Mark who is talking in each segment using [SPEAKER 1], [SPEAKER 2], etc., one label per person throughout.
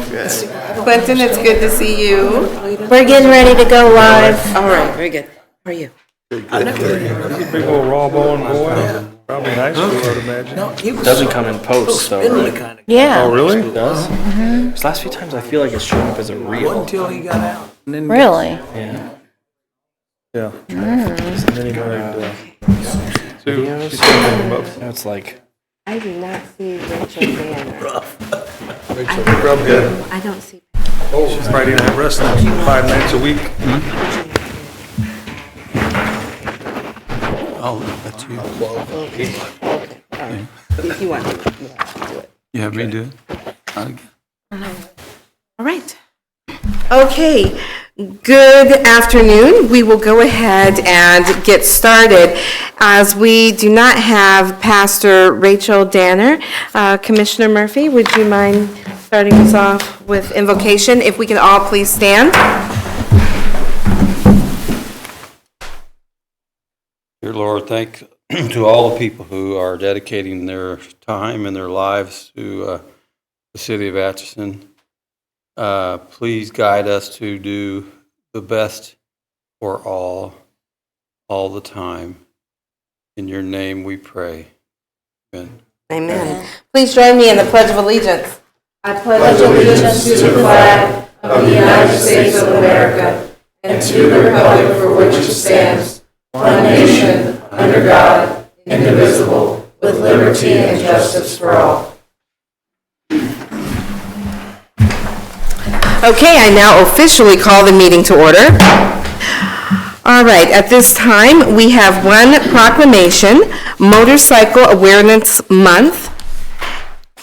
[SPEAKER 1] Clinton, it's good to see you.
[SPEAKER 2] We're getting ready to go live.
[SPEAKER 1] All right, very good. How are you?
[SPEAKER 3] Big old raw bone boy. Probably high school, I'd imagine.
[SPEAKER 4] Doesn't come in post though, right?
[SPEAKER 2] Yeah,
[SPEAKER 3] Oh, really?
[SPEAKER 4] It does? These last few times I feel like it's showing up as a reel.
[SPEAKER 5] Until he got out. And then
[SPEAKER 2] really.
[SPEAKER 4] Yeah.
[SPEAKER 3] Yeah. And then he married, Sue.
[SPEAKER 4] Videos.
[SPEAKER 3] She's talking about
[SPEAKER 4] Now it's like,
[SPEAKER 1] I do not see Rachel Banner.
[SPEAKER 3] Probably good.
[SPEAKER 1] I don't see.
[SPEAKER 3] Friday night wrestling, 5 nights a week.
[SPEAKER 5] I'll let you.
[SPEAKER 1] Okay, all right. If you want to do it.
[SPEAKER 5] You have me do it?
[SPEAKER 1] All right. Okay, good afternoon. We will go ahead and get started. As we do not have Pastor Rachel Danner, Commissioner Murphy, would you mind starting us off with invocation? If we can all please stand.
[SPEAKER 5] Dear Lord, thank to all the people who are dedicating their time and their lives to the city of Atchison. Please guide us to do the best for all the time. In your name we pray. Amen.
[SPEAKER 1] Amen. Please join me in the Pledge of Allegiance. I pledge allegiance to the flag of the United States of America and to the republic for which it stands, one nation, under God, indivisible, with liberty and justice for all. Okay, I now officially call the meeting to order. All right, at this time, we have one proclamation, Motorcycle Awareness Month,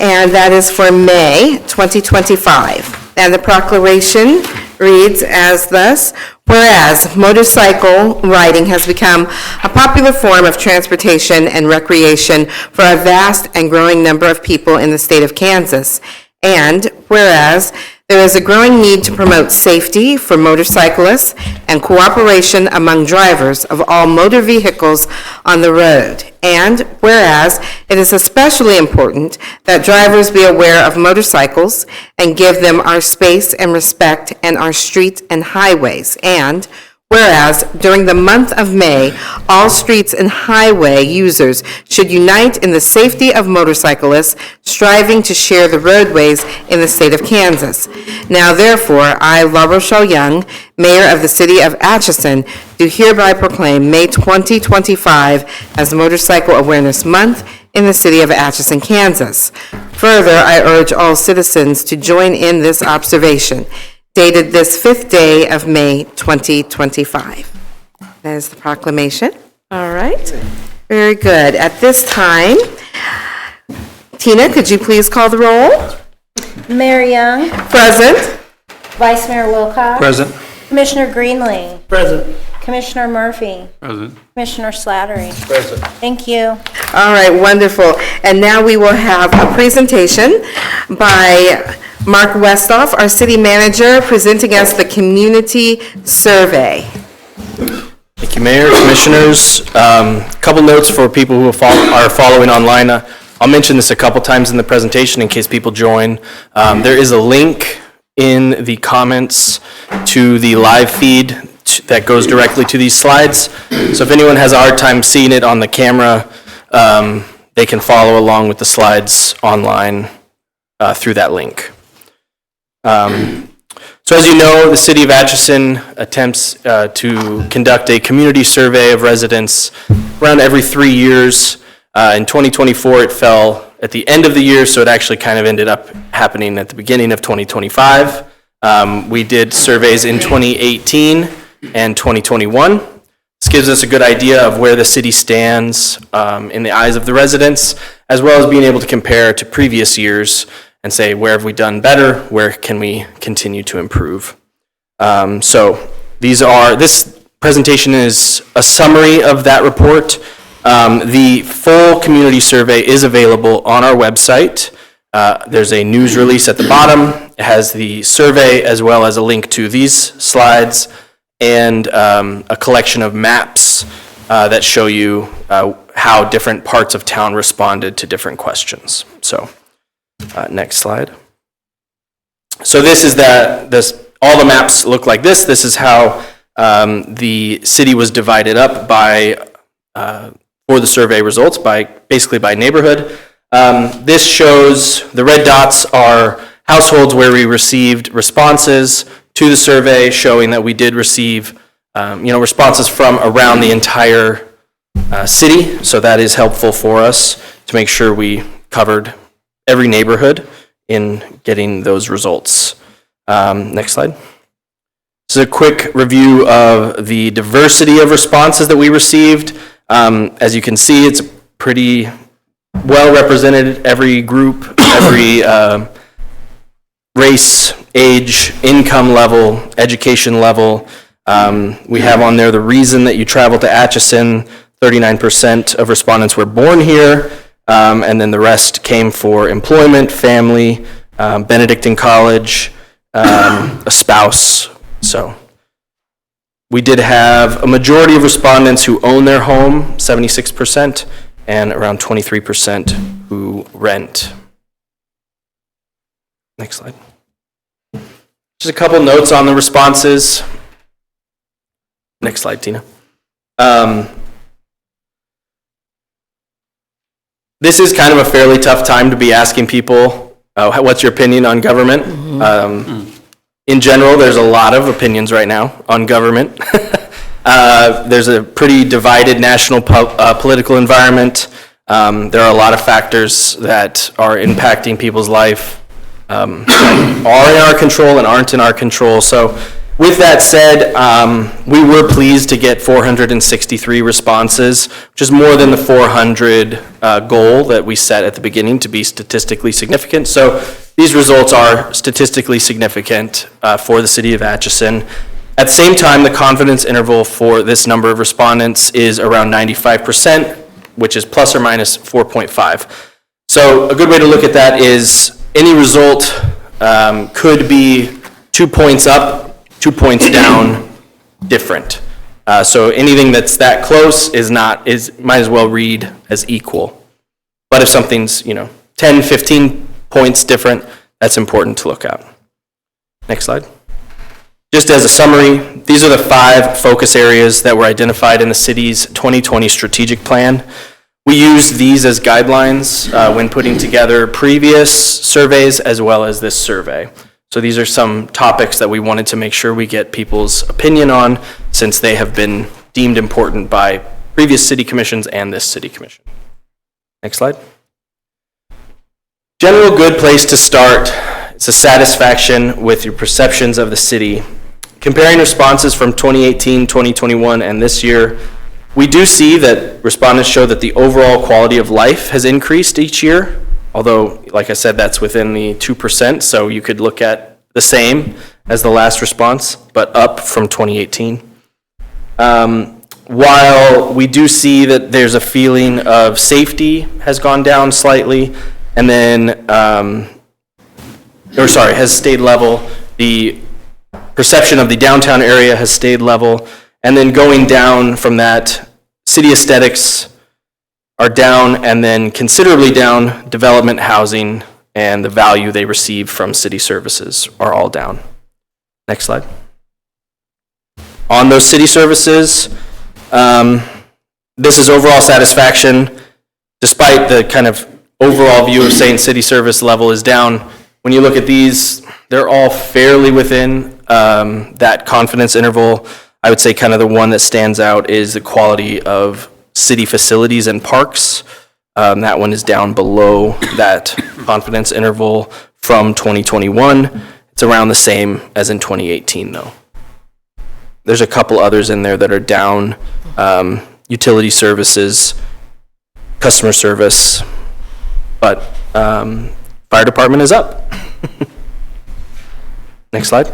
[SPEAKER 1] and that is for May 2025. And the proclamation reads as thus: whereas motorcycle riding has become a popular form of transportation and recreation for a vast and growing number of people in the state of Kansas, and whereas there is a growing need to promote safety for motorcyclists and cooperation among drivers of all motor vehicles on the road. And whereas it is especially important that drivers be aware of motorcycles and give them our space and respect and our streets and highways. And whereas during the month of May, all streets and highway users should unite in the safety of motorcyclists, striving to share the roadways in the state of Kansas. Now therefore, I, La Rochelle Young, Mayor of the City of Atchison, do hereby proclaim May 2025 as Motorcycle Awareness Month in the City of Atchison, Kansas. Further, I urge all citizens to join in this observation, dated this 5th day of May 2025. That is the proclamation. All right. Very good. At this time, Tina, could you please call the roll?
[SPEAKER 2] Mayor Young,
[SPEAKER 1] Present.
[SPEAKER 2] Vice Mayor Wilcox.
[SPEAKER 5] Present.
[SPEAKER 2] Commissioner Greenlee,
[SPEAKER 5] Present.
[SPEAKER 2] Commissioner Murphy,
[SPEAKER 5] Present.
[SPEAKER 2] Commissioner Slattery.
[SPEAKER 5] Present.
[SPEAKER 2] Thank you.
[SPEAKER 1] All right, wonderful. And now we will have a presentation by Mark Westhoff, our city manager, presenting us the community survey.
[SPEAKER 4] Thank you, Mayor, Commissioners. Couple notes for people who are following online. I'll mention this a couple times in the presentation in case people join. There is a link in the comments to the live feed that goes directly to these slides. So if anyone has a hard time seeing it on the camera, they can follow along with the slides online through that link. So as you know, the City of Atchison attempts to conduct a community survey of residents around every 3 years. In 2024, it fell at the end of the year, so it actually kind of ended up happening at the beginning of 2025. We did surveys in 2018 and 2021. This gives us a good idea of where the city stands in the eyes of the residents, as well as being able to compare to previous years and say, where have we done better? Where can we continue to improve? So this presentation is a summary of that report. The full community survey is available on our website. There's a news release at the bottom. It has the survey as well as a link to these slides and a collection of maps that show you how different parts of town responded to different questions. So next slide. So this is all the maps look like this. This is how the city was divided up for the survey results, basically by neighborhood. This shows the red dots are households where we received responses to the survey, showing that we did receive responses from around the entire city. So that is helpful for us to make sure we covered every neighborhood in getting those results. Next slide. This is a quick review of the diversity of responses that we received. As you can see, it's pretty well represented, every group, every race, age, income level, education level. We have on there the reason that you travel to Atchison. 39% of respondents were born here, and then the rest came for employment, family, Benedictine College, a spouse. So we did have a majority of respondents who own their home, 76%, and around 23% who rent. Next slide. Just a couple notes on the responses. Next slide, Tina. This is kind of a fairly tough time to be asking people, what's your opinion on government? In general, there's a lot of opinions right now on government. There's a pretty divided national political environment. There are a lot of factors that are impacting people's life, that are in our control and aren't in our control. So with that said, we were pleased to get 463 responses, which is more than the 400 goal that we set at the beginning to be statistically significant. So these results are statistically significant for the city of Atchison. At the same time, the confidence interval for this number of respondents is around 95%, which is plus or minus 4.5. So a good way to look at that is any result could be 2 points up, 2 points down, different. So anything that's that close might as well read as equal. But if something's 10, 15 points different, that's important to look at. Next slide. Just as a summary, these are the 5 focus areas that were identified in the city's 2020 strategic plan. We used these as guidelines when putting together previous surveys as well as this survey. So these are some topics that we wanted to make sure we get people's opinion on, since they have been deemed important by previous city commissions and this city commission. Next slide. General good place to start. It's a satisfaction with your perceptions of the city. Comparing responses from 2018, 2021, and this year, we do see that respondents show that the overall quality of life has increased each year. Although, like I said, that's within the 2%, so you could look at the same as the last response, but up from 2018. While we do see that there's a feeling of safety has gone down slightly, and then, has stayed level, the perception of the downtown area has stayed level, and then going down from that, city aesthetics are down, and then considerably down, development, housing, and the value they receive from city services are all down. Next slide. On those city services, this is overall satisfaction. Despite the kind of overall view of saying city service level is down, when you look at these, they're all fairly within that confidence interval. I would say kind of the one that stands out is the quality of city facilities and parks. That one is down below that confidence interval from 2021. It's around the same as in 2018, though. There's a couple others in there that are down. Utility services, customer service, but fire department is up. Next slide.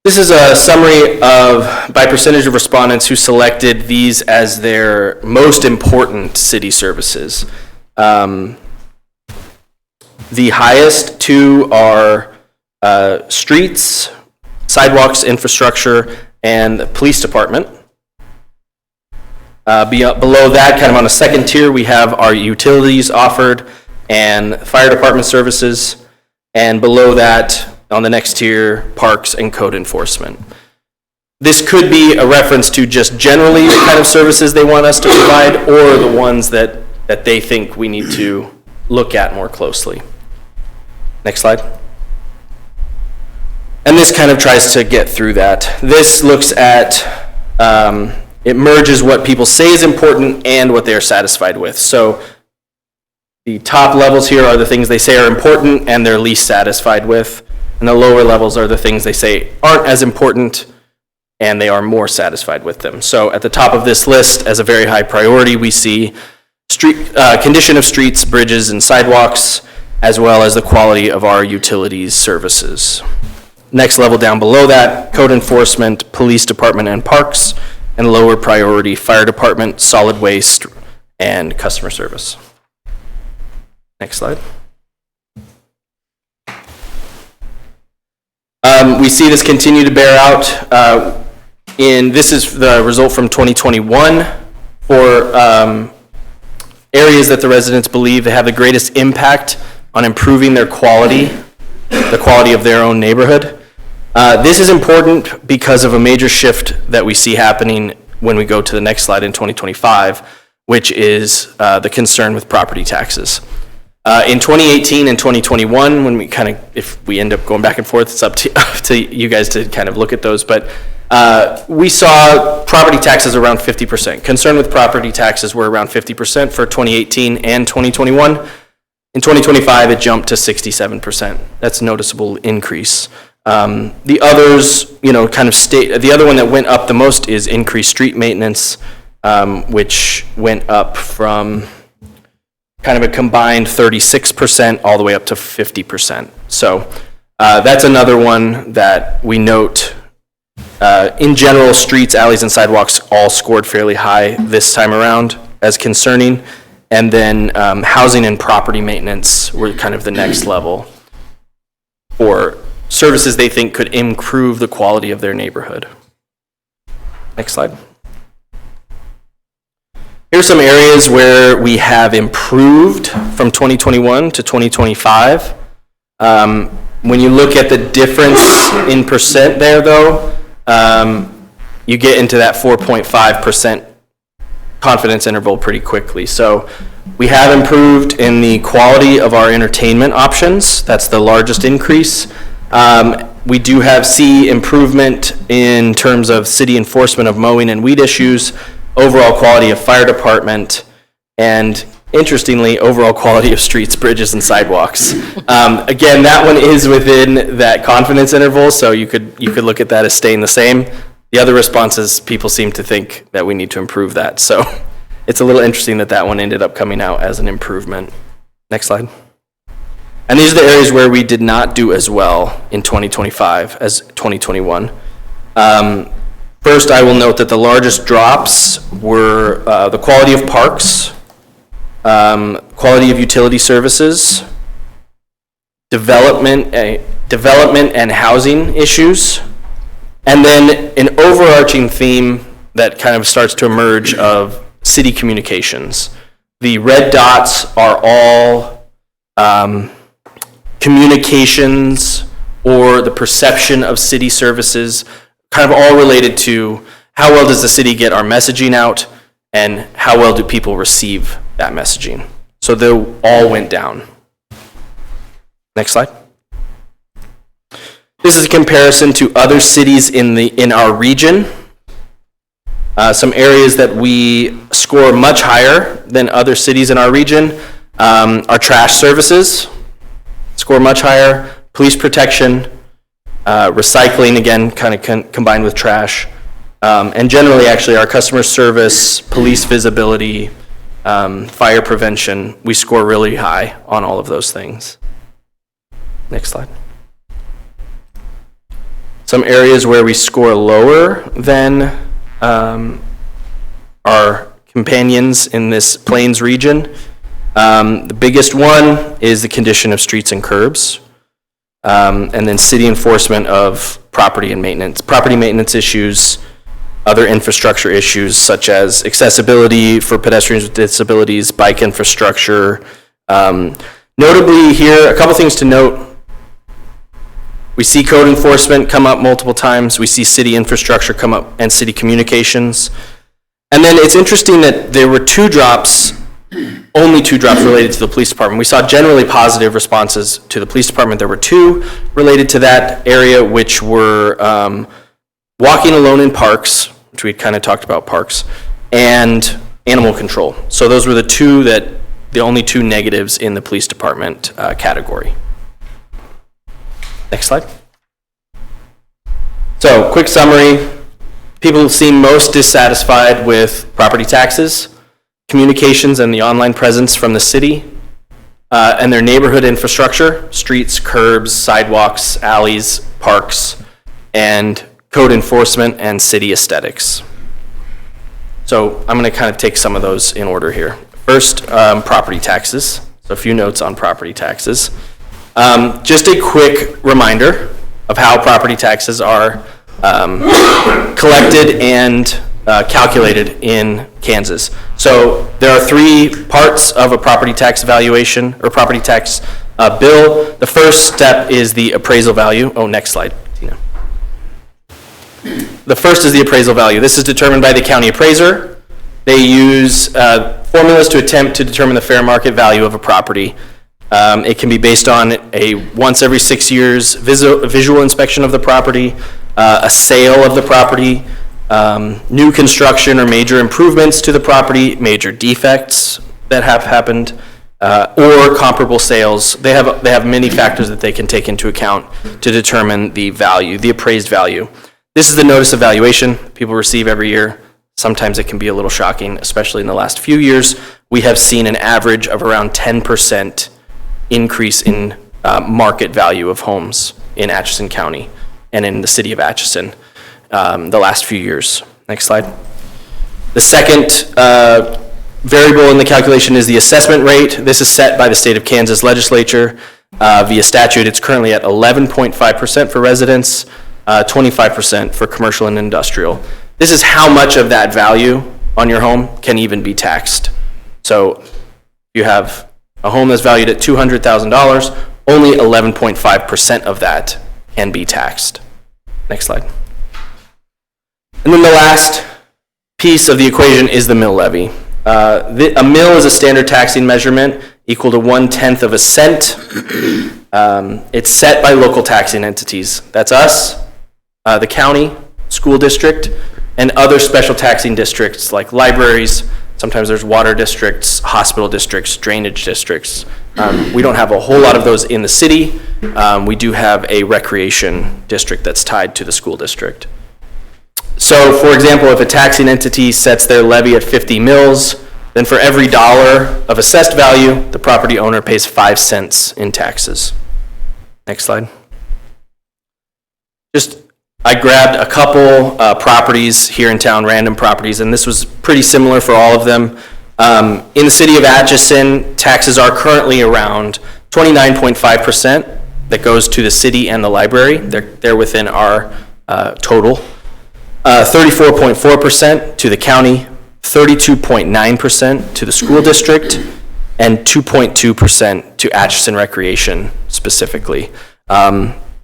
[SPEAKER 4] This is a summary by percentage of respondents who selected these as their most important city services. The highest 2 are streets, sidewalks, infrastructure, and the police department. Below that, kind of on a second tier, we have our utilities offered and fire department services. And below that, on the next tier, parks and code enforcement. This could be a reference to just generally the kind of services they want us to provide, or the ones that they think we need to look at more closely. Next slide. And this kind of tries to get through that. This looks at, it merges what people say is important and what they are satisfied with. So the top levels here are the things they say are important and they're least satisfied with. And the lower levels are the things they say aren't as important and they are more satisfied with them. So at the top of this list, as a very high priority, we see condition of streets, bridges, and sidewalks, as well as the quality of our utilities services. Next level down below that, code enforcement, police department and parks, and lower priority, fire department, solid waste, and customer service. Next slide. We see this continue to bear out. This is the result from 2021 for areas that the residents believe have the greatest impact on improving their quality, the quality of their own neighborhood. This is important because of a major shift that we see happening when we go to the next slide in 2025, which is the concern with property taxes. In 2018 and 2021, when we kind of, if we end up going back and forth, it's up to you guys to kind of look at those, but we saw property taxes around 50%. Concern with property taxes were around 50% for 2018 and 2021. In 2025, it jumped to 67%. That's a noticeable increase. The others, kind of the other one that went up the most is increased street maintenance, which went up from kind of a combined 36% all the way up to 50%. So that's another one that we note. In general, streets, alleys, and sidewalks all scored fairly high this time around as concerning. And then housing and property maintenance were kind of the next level for services they think could improve the quality of their neighborhood. Next slide. Here's some areas where we have improved from 2021 to 2025. When you look at the difference in percent there, though, you get into that 4.5% confidence interval pretty quickly. So we have improved in the quality of our entertainment options. That's the largest increase. We do see improvement in terms of city enforcement of mowing and weed issues, overall quality of fire department, and interestingly, overall quality of streets, bridges, and sidewalks. Again, that one is within that confidence interval, so you could look at that as staying the same. The other responses, people seem to think that we need to improve that. So it's a little interesting that one ended up coming out as an improvement. Next slide. And these are the areas where we did not do as well in 2025 as 2021. First, I will note that the largest drops were the quality of parks, quality of utility services, development and housing issues, and then an overarching theme that kind of starts to emerge of city communications. The red dots are all communications or the perception of city services, kind of all related to how well does the city get our messaging out and how well do people receive that messaging. So they all went down. Next slide. This is a comparison to other cities in our region. Some areas that we score much higher than other cities in our region are trash services, score much higher, police protection, recycling, again, kind of combined with trash, and generally, actually, our customer service, police visibility, fire prevention, we score really high on all of those things. Next slide. Some areas where we score lower than our companions in this Plains region. The biggest one is the condition of streets and curbs, and then city enforcement of property maintenance issues, other infrastructure issues such as accessibility for pedestrians with disabilities, bike infrastructure. Notably here, a couple things to note. We see code enforcement come up multiple times. We see city infrastructure come up and city communications. And then it's interesting that there were only two drops related to the police department. We saw generally positive responses to the police department. There were two related to that area, which were walking alone in parks, which we kind of talked about parks, and animal control. So those were the only two negatives in the police department category. Next slide. So, quick summary. People seem most dissatisfied with property taxes, communications, and the online presence from the city, and their neighborhood infrastructure, streets, curbs, sidewalks, alleys, parks, and code enforcement and city aesthetics. So I'm going to kind of take some of those in order here. First, property taxes. So a few notes on property taxes. Just a quick reminder of how property taxes are collected and calculated in Kansas. So there are three parts of a property tax valuation or property tax bill. The first step is the appraisal value. Oh, next slide, Tina. The first is the appraisal value. This is determined by the county appraiser. They use formulas to attempt to determine the fair market value of a property. It can be based on a once every 6 years visual inspection of the property, a sale of the property, new construction or major improvements to the property, major defects that have happened, or comparable sales. They have many factors that they can take into account to determine the value, the appraised value. This is the notice of valuation people receive every year. Sometimes it can be a little shocking, especially in the last few years. We have seen an average of around 10% increase in market value of homes in Atchison County and in the city of Atchison the last few years. Next slide. The second variable in the calculation is the assessment rate. This is set by the state of Kansas legislature via statute. It's currently at 11.5% for residents, 25% for commercial and industrial. This is how much of that value on your home can even be taxed. So you have a home that's valued at $200,000, only 11.5% of that can be taxed. Next slide. And then the last piece of the equation is the mill levy. A mill is a standard taxing measurement equal to 1/10 of a cent. It's set by local taxing entities. That's us, the county, school district, and other special taxing districts like libraries. Sometimes there's water districts, hospital districts, drainage districts. We don't have a whole lot of those in the city. We do have a recreation district that's tied to the school district. So, for example, if a taxing entity sets their levy at 50 mills, then for every dollar of assessed value, the property owner pays 5 cents in taxes. Next slide. I grabbed a couple properties here in town, random properties, and this was pretty similar for all of them. In the city of Atchison, taxes are currently around 29.5% that goes to the city and the library. They're within our total. 34.4% to the county, 32.9% to the school district, and 2.2% to Atchison Recreation specifically.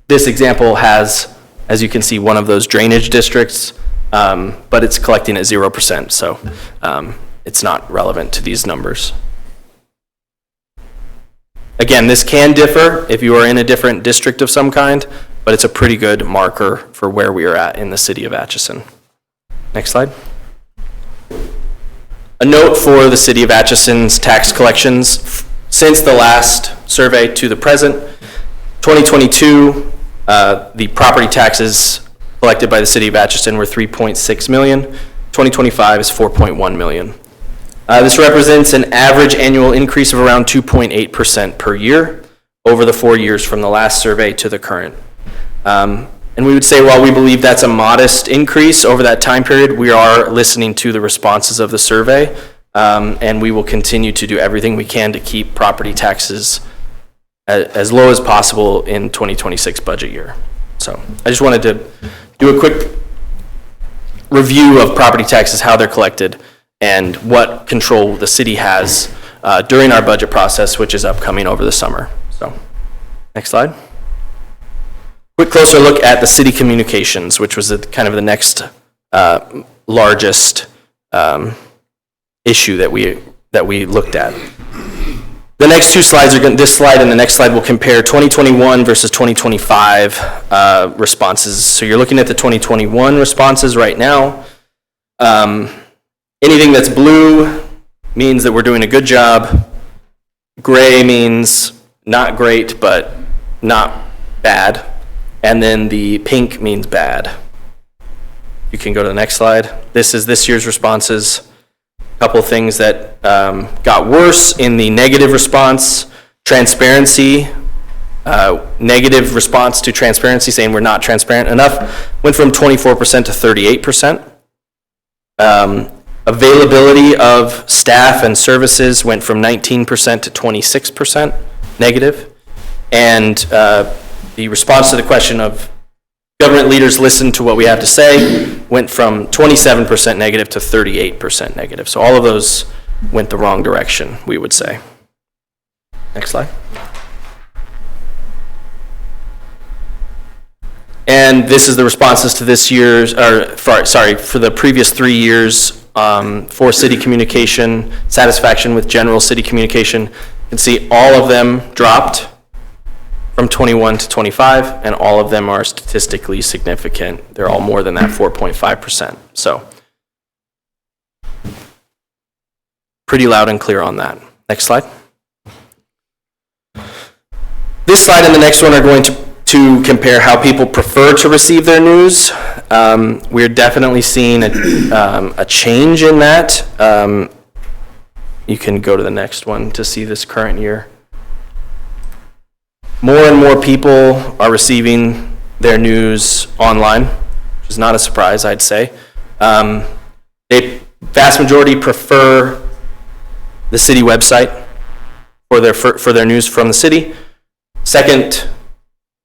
[SPEAKER 4] This example has, as you can see, one of those drainage districts, but it's collecting at 0%, so it's not relevant to these numbers. Again, this can differ if you are in a different district of some kind, but it's a pretty good marker for where we are at in the city of Atchison. Next slide. A note for the city of Atchison's tax collections since the last survey to the present. 2022, the property taxes collected by the city of Atchison were $3.6 million. 2025 is $4.1 million. This represents an average annual increase of around 2.8% per year over the 4 years from the last survey to the current. And we would say, while we believe that's a modest increase over that time period, we are listening to the responses of the survey, and we will continue to do everything we can to keep property taxes as low as possible in 2026 budget year. So I just wanted to do a quick review of property taxes, how they're collected, and what control the city has during our budget process, which is upcoming over the summer. So, next slide. Quick closer look at the city communications, which was kind of the next largest issue that we looked at. The next two slides are this slide and the next slide will compare 2021 versus 2025 responses. So you're looking at the 2021 responses right now. Anything that's blue means that we're doing a good job. Gray means not great, but not bad. And then the pink means bad. You can go to the next slide. This is this year's responses. A couple of things that got worse in the negative response. Transparency, negative response to transparency, saying we're not transparent enough, went from 24% to 38%. Availability of staff and services went from 19% to 26% negative. And the response to the question of government leaders listen to what we have to say went from 27% negative to 38% negative. So all of those went the wrong direction, we would say. Next slide. And this is the responses to this year's, for the previous 3 years for city communication, satisfaction with general city communication. You can see all of them dropped from 21 to 25, and all of them are statistically significant. They're all more than that 4.5%. So pretty loud and clear on that. Next slide. This slide and the next one are going to compare how people prefer to receive their news. We're definitely seeing a change in that. You can go to the next one to see this current year. More and more people are receiving their news online, which is not a surprise, I'd say. They vast majority prefer the city website for their news from the city. Second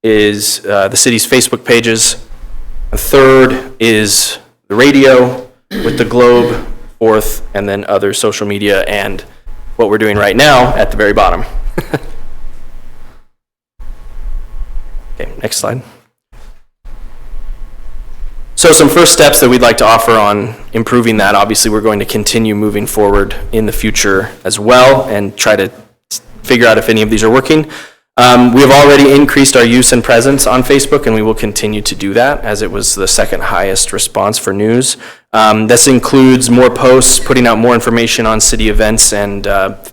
[SPEAKER 4] is the city's Facebook pages. A third is the radio with the Globe. Fourth, and then other social media and what we're doing right now at the very bottom. Okay, next slide. So some first steps that we'd like to offer on improving that. Obviously, we're going to continue moving forward in the future as well and try to figure out if any of these are working. We have already increased our use and presence on Facebook, and we will continue to do that as it was the second highest response for news. This includes more posts, putting out more information on city events and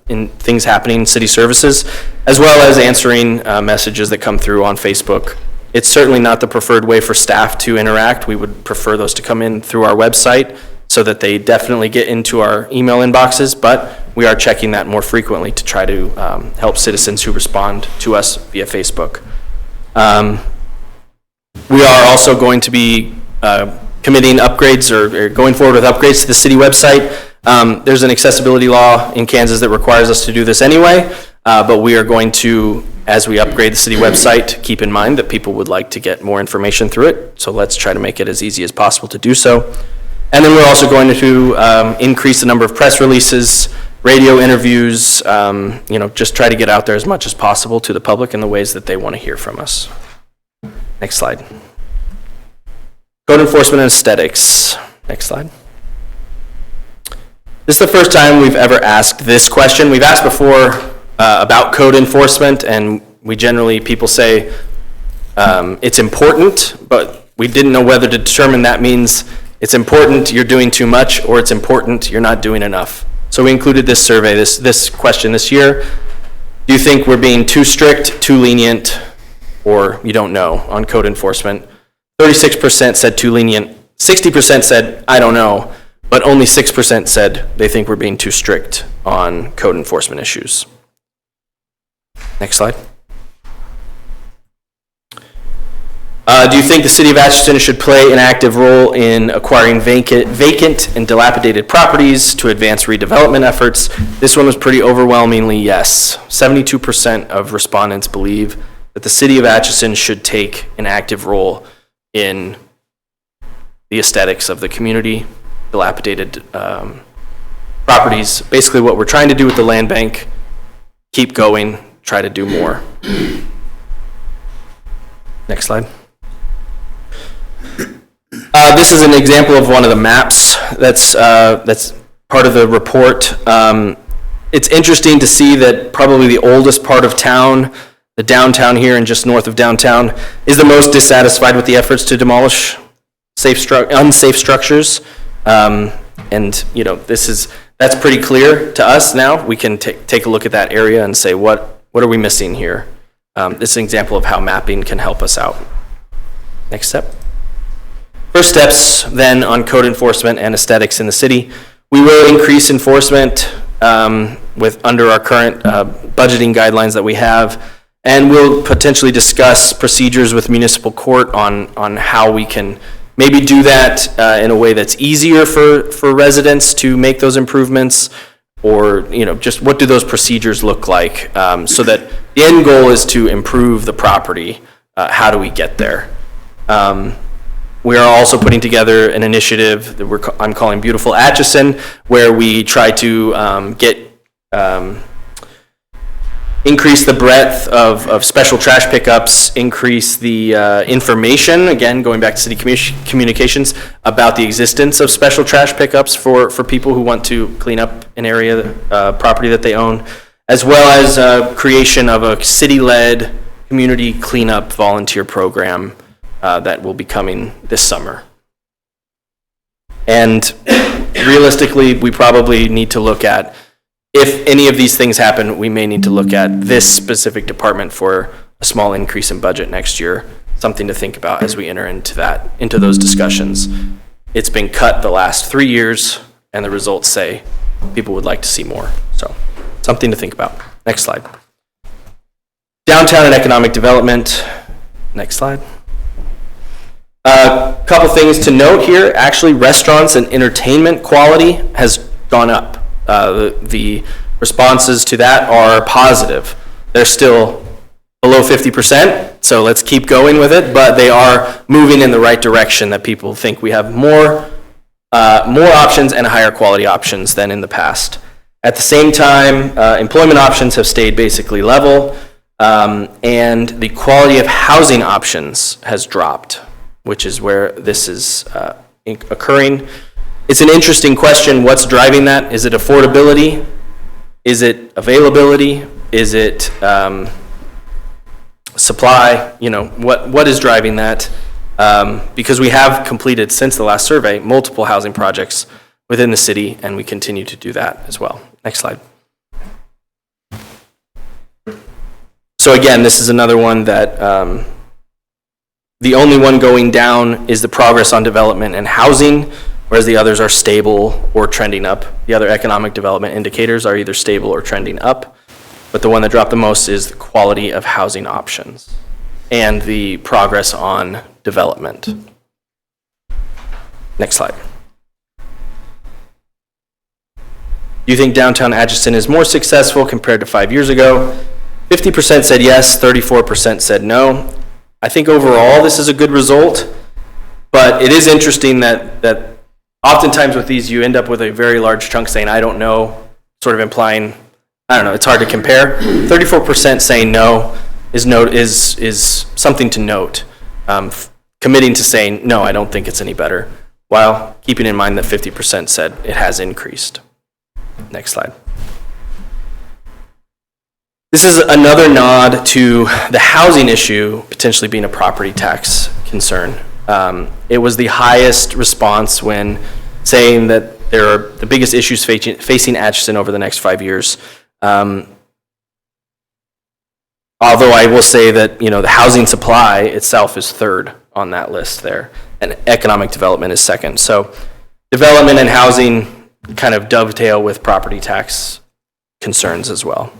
[SPEAKER 4] in things happening in city services, as well as answering messages that come through on Facebook. It's certainly not the preferred way for staff to interact. We would prefer those to come in through our website so that they definitely get into our email inboxes, but we are checking that more frequently to try to help citizens who respond to us via Facebook. We are also going to be committing upgrades or going forward with upgrades to the city website. There's an accessibility law in Kansas that requires us to do this anyway, but we are going to, as we upgrade the city website, keep in mind that people would like to get more information through it. So let's try to make it as easy as possible to do so. And then we're also going to increase the number of press releases, radio interviews, just try to get out there as much as possible to the public in the ways that they want to hear from us. Next slide. Code enforcement and aesthetics. Next slide. This is the first time we've ever asked this question. We've asked before about code enforcement, and people say it's important, but we didn't know whether to determine that means it's important, you're doing too much, or it's important, you're not doing enough. So we included this survey, this question this year. Do you think we're being too strict, too lenient, or you don't know on code enforcement? 36% said too lenient, 60% said I don't know, but only 6% said they think we're being too strict on code enforcement issues. Next slide. Do you think the City of Atchison should play an active role in acquiring vacant and dilapidated properties to advance redevelopment efforts? This one was pretty overwhelmingly yes. 72% of respondents believe that the City of Atchison should take an active role in the aesthetics of the community, dilapidated properties. Basically what we're trying to do with the land bank, keep going, try to do more. Next slide. This is an example of one of the maps that's part of the report. It's interesting to see that probably the oldest part of town, the downtown here and just north of downtown, is the most dissatisfied with the efforts to demolish unsafe structures. And that's pretty clear to us now. We can take a look at that area and say, what are we missing here? This is an example of how mapping can help us out. Next step. First steps then on code enforcement and aesthetics in the city. We will increase enforcement under our current budgeting guidelines that we have, and we'll potentially discuss procedures with municipal court on how we can maybe do that in a way that's easier for residents to make those improvements, or just what do those procedures look like, so that the end goal is to improve the property. How do we get there? We are also putting together an initiative that I'm calling Beautiful Atchison, where we try to increase the breadth of special trash pickups, increase the information, again, going back to city communications, about the existence of special trash pickups for people who want to clean up an area, property that they own, as well as creation of a city-led community cleanup volunteer program that will be coming this summer. And realistically, we probably need to look at, if any of these things happen, we may need to look at this specific department for a small increase in budget next year. Something to think about as we enter into those discussions. It's been cut the last 3 years, and the results say people would like to see more. So, something to think about. Next slide. Downtown and economic development. Next slide. A couple things to note here. Actually, restaurants and entertainment quality has gone up. The responses to that are positive. They're still below 50%, so let's keep going with it, but they are moving in the right direction, that people think we have more options and higher quality options than in the past. At the same time, employment options have stayed basically level, and the quality of housing options has dropped, which is where this is occurring. It's an interesting question. What's driving that? Is it affordability? Is it availability? Is it supply? What is driving that? Because we have completed, since the last survey, multiple housing projects within the city, and we continue to do that as well. Next slide. So again, this is another one that the only one going down is the progress on development and housing, whereas the others are stable or trending up. The other economic development indicators are either stable or trending up, but the one that dropped the most is the quality of housing options and the progress on development. Next slide. Do you think downtown Atchison is more successful compared to 5 years ago? 50% said yes, 34% said no. I think overall this is a good result, but it is interesting that oftentimes with these, you end up with a very large chunk saying, I don't know, sort of implying, I don't know, it's hard to compare. 34% saying no is something to note. Committing to saying, no, I don't think it's any better, while keeping in mind that 50% said it has increased. Next slide. This is another nod to the housing issue potentially being a property tax concern. It was the highest response when saying that there are the biggest issues facing Atchison over the next 5 years. Although I will say that the housing supply itself is third on that list there, and economic development is second. So development and housing kind of dovetail with property tax concerns as well.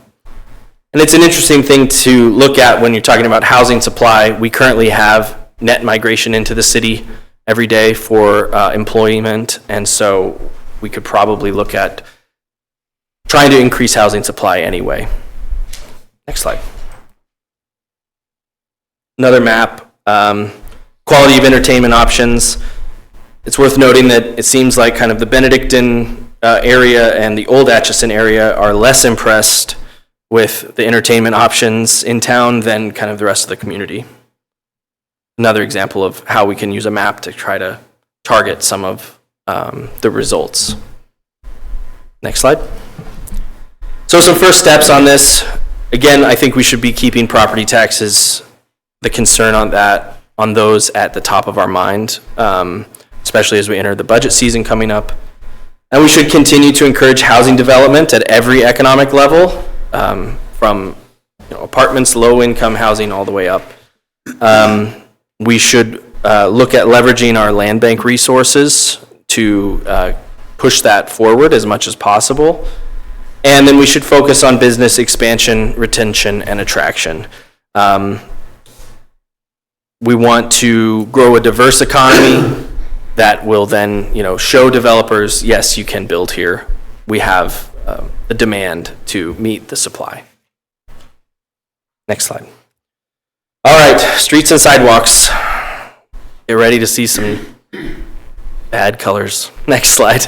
[SPEAKER 4] And it's an interesting thing to look at when you're talking about housing supply. We currently have net migration into the city every day for employment, and so we could probably look at trying to increase housing supply anyway. Next slide. Another map, quality of entertainment options. It's worth noting that it seems like kind of the Benedictine area and the old Atchison area are less impressed with the entertainment options in town than kind of the rest of the community. Another example of how we can use a map to try to target some of the results. Next slide. So some first steps on this. Again, I think we should be keeping property taxes, the concern on those at the top of our mind, especially as we enter the budget season coming up. And we should continue to encourage housing development at every economic level, from apartments, low-income housing, all the way up. We should look at leveraging our land bank resources to push that forward as much as possible. And then we should focus on business expansion, retention, and attraction. We want to grow a diverse economy that will then, show developers, yes, you can build here. We have the demand to meet the supply. Next slide. All right, streets and sidewalks. Get ready to see some bad colors. Next slide.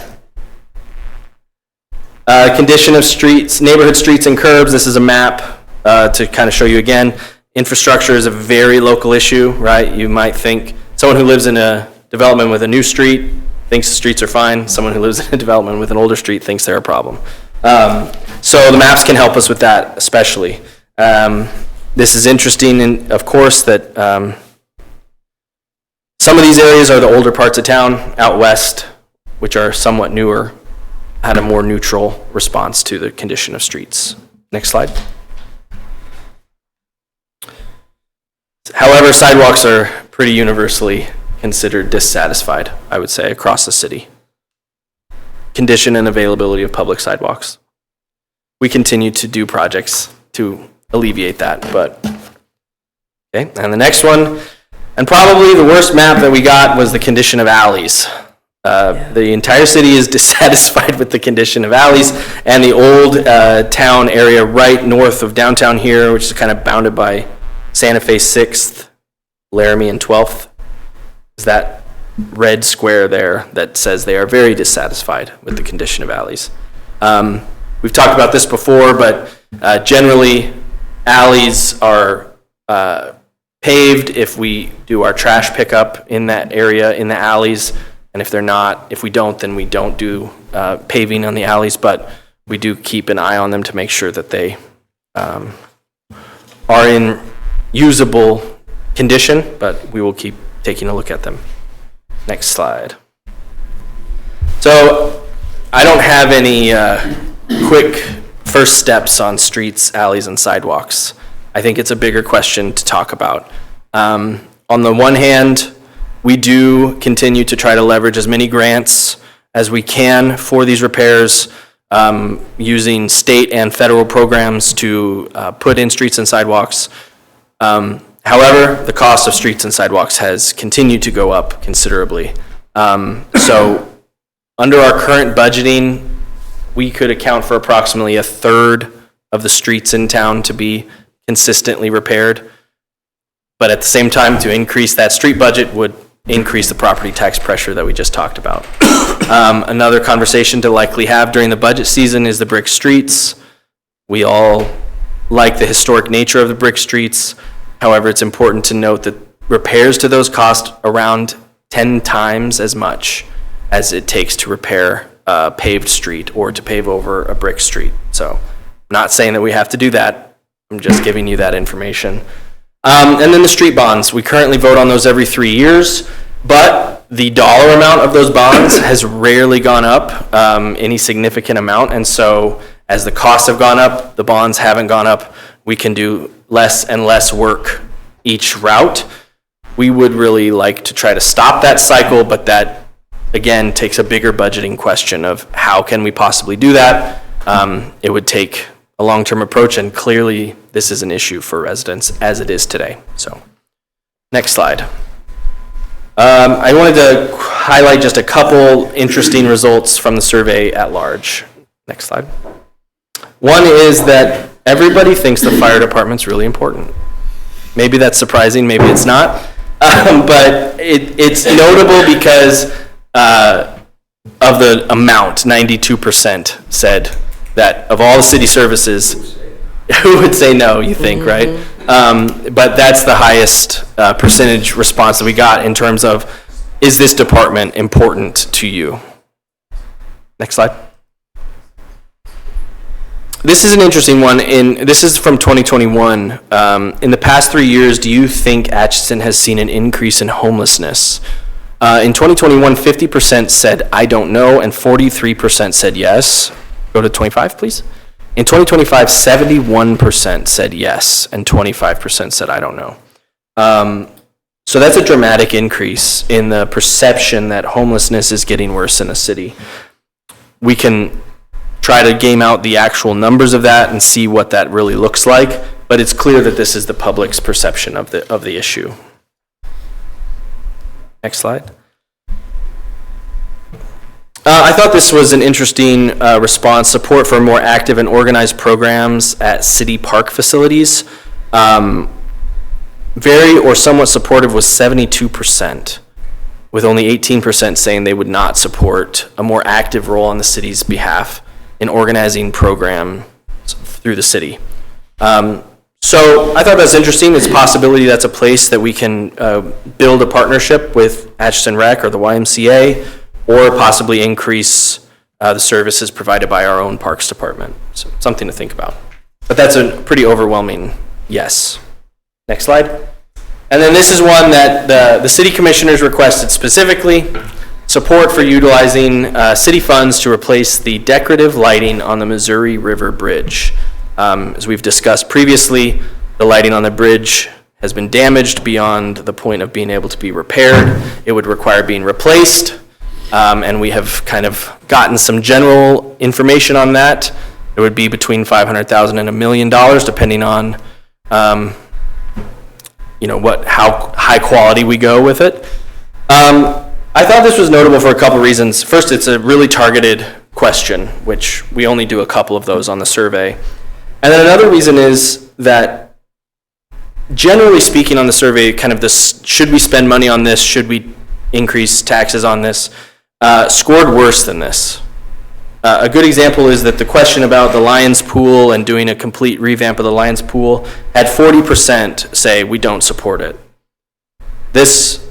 [SPEAKER 4] Condition of streets, neighborhood streets and curbs. This is a map to kind of show you again. Infrastructure is a very local issue, right? You might think someone who lives in a development with a new street thinks the streets are fine. Someone who lives in a development with an older street thinks they're a problem. So the maps can help us with that, especially. This is interesting, of course, that some of these areas are the older parts of town out west, which are somewhat newer, had a more neutral response to the condition of streets. Next slide. However, sidewalks are pretty universally considered dissatisfied, I would say, across the city. Condition and availability of public sidewalks. We continue to do projects to alleviate that, but okay. And the next one, and probably the worst map that we got, was the condition of alleys. The entire city is dissatisfied with the condition of alleys, and the old town area right north of downtown here, which is kind of bounded by Santa Fe 6th, Laramie and 12th, is that red square there that says they are very dissatisfied with the condition of alleys. We've talked about this before, but generally alleys are paved if we do our trash pickup in that area in the alleys. And if we don't, then we don't do paving on the alleys, but we do keep an eye on them to make sure that they are in usable condition, but we will keep taking a look at them. Next slide. So I don't have any quick first steps on streets, alleys, and sidewalks. I think it's a bigger question to talk about. On the one hand, we do continue to try to leverage as many grants as we can for these repairs, using state and federal programs to put in streets and sidewalks. However, the cost of streets and sidewalks has continued to go up considerably. So under our current budgeting, we could account for approximately a third of the streets in town to be consistently repaired. But at the same time, to increase that street budget would increase the property tax pressure that we just talked about. Another conversation to likely have during the budget season is the brick streets. We all like the historic nature of the brick streets. However, it's important to note that repairs to those cost around 10 times as much as it takes to repair a paved street or to pave over a brick street. So I'm not saying that we have to do that. I'm just giving you that information. And then the street bonds. We currently vote on those every 3 years, but the dollar amount of those bonds has rarely gone up any significant amount. And so as the costs have gone up, the bonds haven't gone up. We can do less and less work each route. We would really like to try to stop that cycle, but that, again, takes a bigger budgeting question of how can we possibly do that. It would take a long-term approach, and clearly this is an issue for residents as it is today. So, next slide. I wanted to highlight just a couple interesting results from the survey at large. Next slide. One is that everybody thinks the fire department's really important. Maybe that's surprising, maybe it's not. But it's notable because of the amount, 92% said that of all the city services, who would say no, you think, right? But that's the highest percentage response that we got in terms of is this department important to you? Next slide. This is an interesting one. This is from 2021. In the past 3 years, do you think Atchison has seen an increase in homelessness? In 2021, 50% said, I don't know, and 43% said yes. Go to 25, please. In 2025, 71% said yes, and 25% said, I don't know. So that's a dramatic increase in the perception that homelessness is getting worse in the city. We can try to game out the actual numbers of that and see what that really looks like, but it's clear that this is the public's perception of the issue. Next slide. I thought this was an interesting response, support for more active and organized programs at city park facilities. Very or somewhat supportive was 72%, with only 18% saying they would not support a more active role on the city's behalf in organizing programs through the city. So I thought that's interesting. It's a possibility that's a place that we can build a partnership with Atchison Rec or the YMCA, or possibly increase the services provided by our own Parks Department. So something to think about. But that's a pretty overwhelming yes. Next slide. And then this is one that the city commissioners requested specifically, support for utilizing city funds to replace the decorative lighting on the Missouri River Bridge. As we've discussed previously, the lighting on the bridge has been damaged beyond the point of being able to be repaired. It would require being replaced, and we have kind of gotten some general information on that. It would be between $500,000 and $1 million, depending on how high quality we go with it. I thought this was notable for a couple reasons. First, it's a really targeted question, which we only do a couple of those on the survey. And then another reason is that, generally speaking on the survey, kind of this, should we spend money on this, should we increase taxes on this, scored worse than this. A good example is that the question about the Lions Pool and doing a complete revamp of the Lions Pool had 40% say we don't support it. This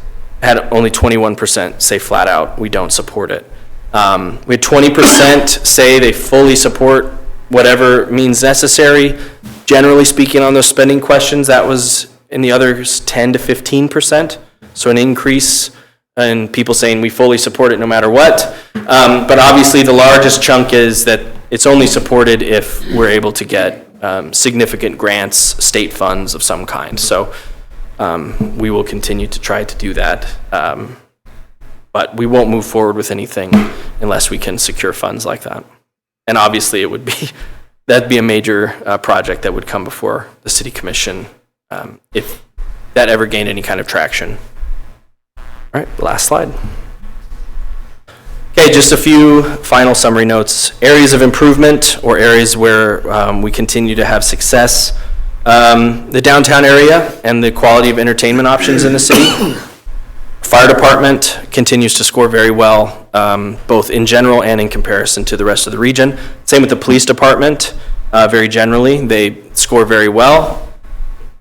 [SPEAKER 4] had only 21% say flat out we don't support it. We had 20% say they fully support whatever means necessary. Generally speaking on those spending questions, that was in the others 10 to 15%. So an increase in people saying we fully support it no matter what. But obviously the largest chunk is that it's only supported if we're able to get significant grants, state funds of some kind. So we will continue to try to do that. But we won't move forward with anything unless we can secure funds like that. And obviously it would be, that'd be a major project that would come before the city commission if that ever gained any kind of traction. All right, last slide. Okay, just a few final summary notes. Areas of improvement or areas where we continue to have success. The downtown area and the quality of entertainment options in the city. Fire department continues to score very well, both in general and in comparison to the rest of the region. Same with the police department, very generally. They score very well,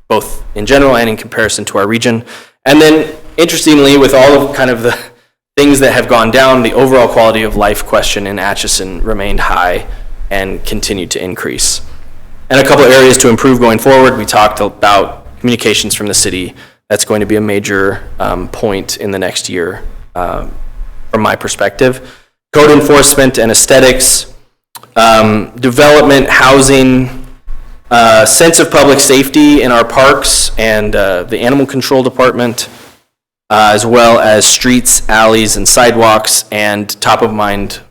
[SPEAKER 4] both in general and in comparison to our region. And then, interestingly, with all of kind of the things that have gone down, the overall quality of life question in Atchison remained high and continued to increase. And a couple areas to improve going forward. We talked about communications from the city. That's going to be a major point in the next year from my perspective. Code enforcement and aesthetics, development, housing, sense of public safety in our parks and the animal control department, as well as streets, alleys, and sidewalks, and top of mind,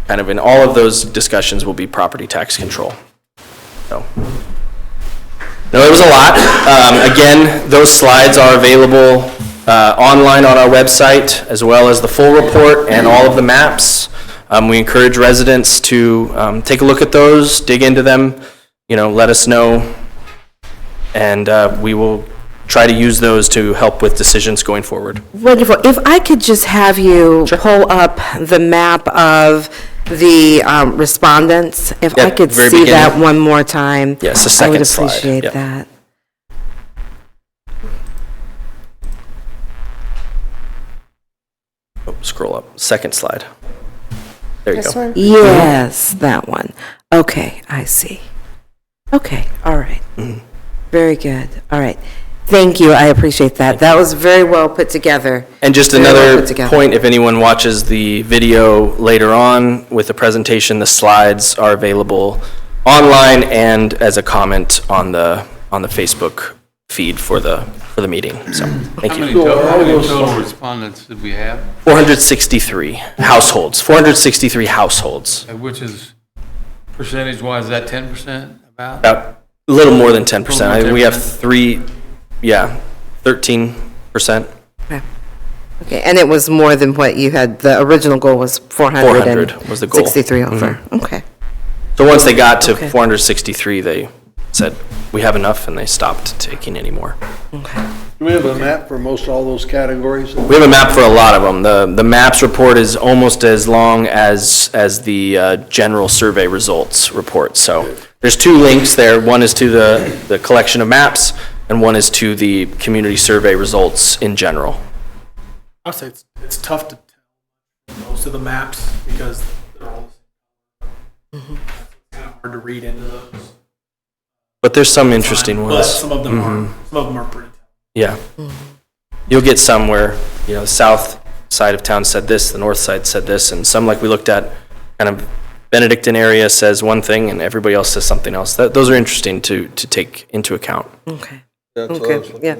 [SPEAKER 4] kind of in all of those discussions will be property tax control. So, no, it was a lot. Again, those slides are available online on our website, as well as the full report and all of the maps. We encourage residents to take a look at those, dig into them, let us know, and we will try to use those to help with decisions going forward.
[SPEAKER 1] Wonderful. If I could just have you pull up the map of the respondents, if I could
[SPEAKER 4] very
[SPEAKER 1] see
[SPEAKER 4] beginning.
[SPEAKER 1] that one more time.
[SPEAKER 4] Yes, the second slide.
[SPEAKER 1] I would appreciate
[SPEAKER 4] Yep.
[SPEAKER 1] that.
[SPEAKER 4] scroll up, second slide. There you
[SPEAKER 2] This
[SPEAKER 4] go.
[SPEAKER 2] one?
[SPEAKER 1] Yes, that one. Okay, I see. Okay, all right. Very good, all right. Thank you, I appreciate that. That was very well put together.
[SPEAKER 4] And just
[SPEAKER 1] Very well
[SPEAKER 4] another
[SPEAKER 1] put together.
[SPEAKER 4] point, if anyone watches the video later on with the presentation, the slides are available online and as a comment on the Facebook feed for the meeting. So, thank
[SPEAKER 5] How
[SPEAKER 4] you.
[SPEAKER 5] many total respondents did we have?
[SPEAKER 4] 463 households, 463 households.
[SPEAKER 5] Which is, percentage-wise, is that 10% about?
[SPEAKER 4] About a little more than 10%.
[SPEAKER 5] Little more than
[SPEAKER 4] We have
[SPEAKER 5] 10%.
[SPEAKER 4] 13%.
[SPEAKER 1] Okay, and it was more than what you had, the original goal was 400.
[SPEAKER 4] 400 was the goal.
[SPEAKER 1] 63 over, okay.
[SPEAKER 4] So once they got to
[SPEAKER 1] Okay.
[SPEAKER 4] 463, they said, we have enough, and they stopped taking any more.
[SPEAKER 1] Okay.
[SPEAKER 6] Do we have a map for most all those categories?
[SPEAKER 4] We have a map for a lot of them. The MAPS report is almost as long as the general survey results report. So there's two links there. One is to the collection of maps, and one is to the community survey results in general.
[SPEAKER 7] I'll say it's tough to tell most of the maps because they're all the same. It's kind of hard to read into those.
[SPEAKER 4] But there's some interesting
[SPEAKER 7] But
[SPEAKER 4] ones.
[SPEAKER 7] some of them are. Some of them are pretty.
[SPEAKER 4] Yeah. You'll get some where, the south side of town said this, the north side said this, and some like we looked at, kind of Benedictine area says one thing and everybody else says something else. Those are interesting to take into account.
[SPEAKER 1] Okay.
[SPEAKER 6] That's what I was
[SPEAKER 1] Okay,
[SPEAKER 6] looking
[SPEAKER 1] yeah.
[SPEAKER 6] at.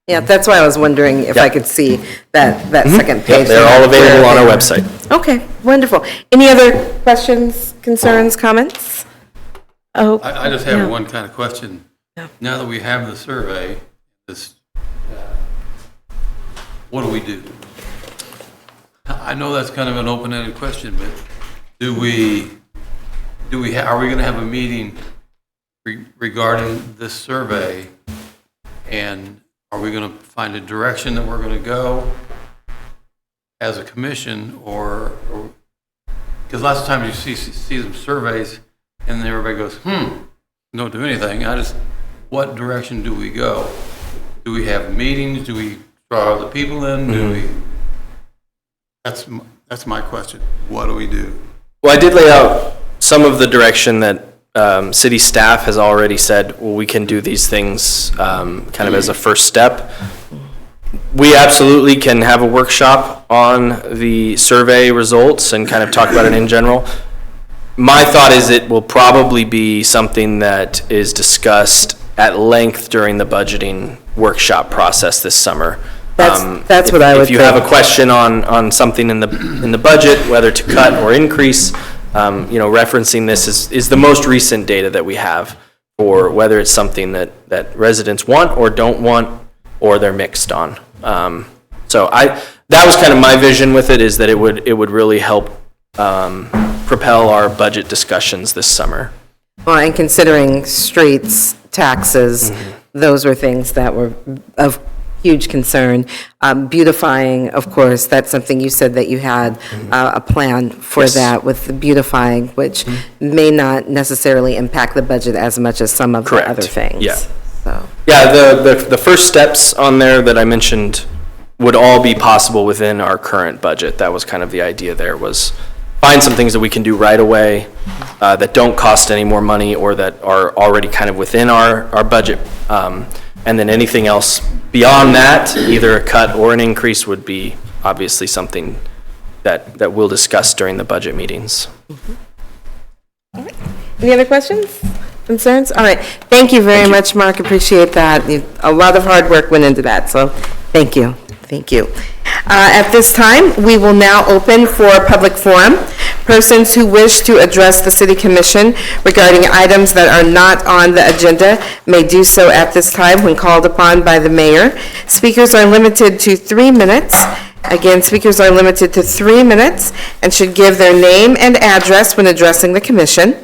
[SPEAKER 1] Yeah, that's why I was wondering if I could see that second
[SPEAKER 4] Yep,
[SPEAKER 1] page.
[SPEAKER 4] they're all available on our
[SPEAKER 1] Where-
[SPEAKER 4] website.
[SPEAKER 1] Okay, wonderful. Any other questions, concerns, comments? Oh,
[SPEAKER 5] I just
[SPEAKER 1] Yeah.
[SPEAKER 5] have one kind of question.
[SPEAKER 1] Yeah.
[SPEAKER 5] Now that we have the survey, what do we do? I know that's kind of an open-ended question, but are we going to have a meeting regarding this survey? And are we going to find a direction that we're going to go as a commission, or because lots of times you see some surveys and then everybody goes, don't do anything. What direction do we go? Do we have meetings? Do we draw other people in? Do we? That's my question. What do we do?
[SPEAKER 4] Well, I did lay out some of the direction that city staff has already said, well, we can do these things kind of as a first step. We absolutely can have a workshop on the survey results and kind of talk about it in general. My thought is it will probably be something that is discussed at length during the budgeting workshop process this summer.
[SPEAKER 1] That's what I would
[SPEAKER 4] If you have a
[SPEAKER 1] think.
[SPEAKER 4] question on something in the budget, whether to cut or increase, referencing this is the most recent data that we have for whether it's something that residents want or don't want, or they're mixed on. So that was kind of my vision with it, is that it would really help propel our budget discussions this summer.
[SPEAKER 1] well, and considering streets, taxes, those were things that were of huge concern. Beautifying, of course, that's something you said that you had a plan for
[SPEAKER 4] Yes.
[SPEAKER 1] that with the beautifying, which may not necessarily impact the budget as much as some of the
[SPEAKER 4] Correct.
[SPEAKER 1] other things.
[SPEAKER 4] Yeah.
[SPEAKER 1] So,
[SPEAKER 4] Yeah, the first steps on there that I mentioned would all be possible within our current budget. That was kind of the idea there, was find some things that we can do right away that don't cost any more money or that are already kind of within our budget. And then anything else beyond that, either a cut or an increase, would be obviously something that we'll discuss during the budget meetings.
[SPEAKER 1] any other questions, concerns? All right, thank you very much, Mark, appreciate that. A lot of hard work went into that, so thank you, thank you. At this time, we will now open for public forum. Persons who wish to address the city commission regarding items that are not on the agenda may do so at this time when called upon by the mayor. Speakers are limited to 3 minutes. Again, speakers are limited to 3 minutes and should give their name and address when addressing the commission.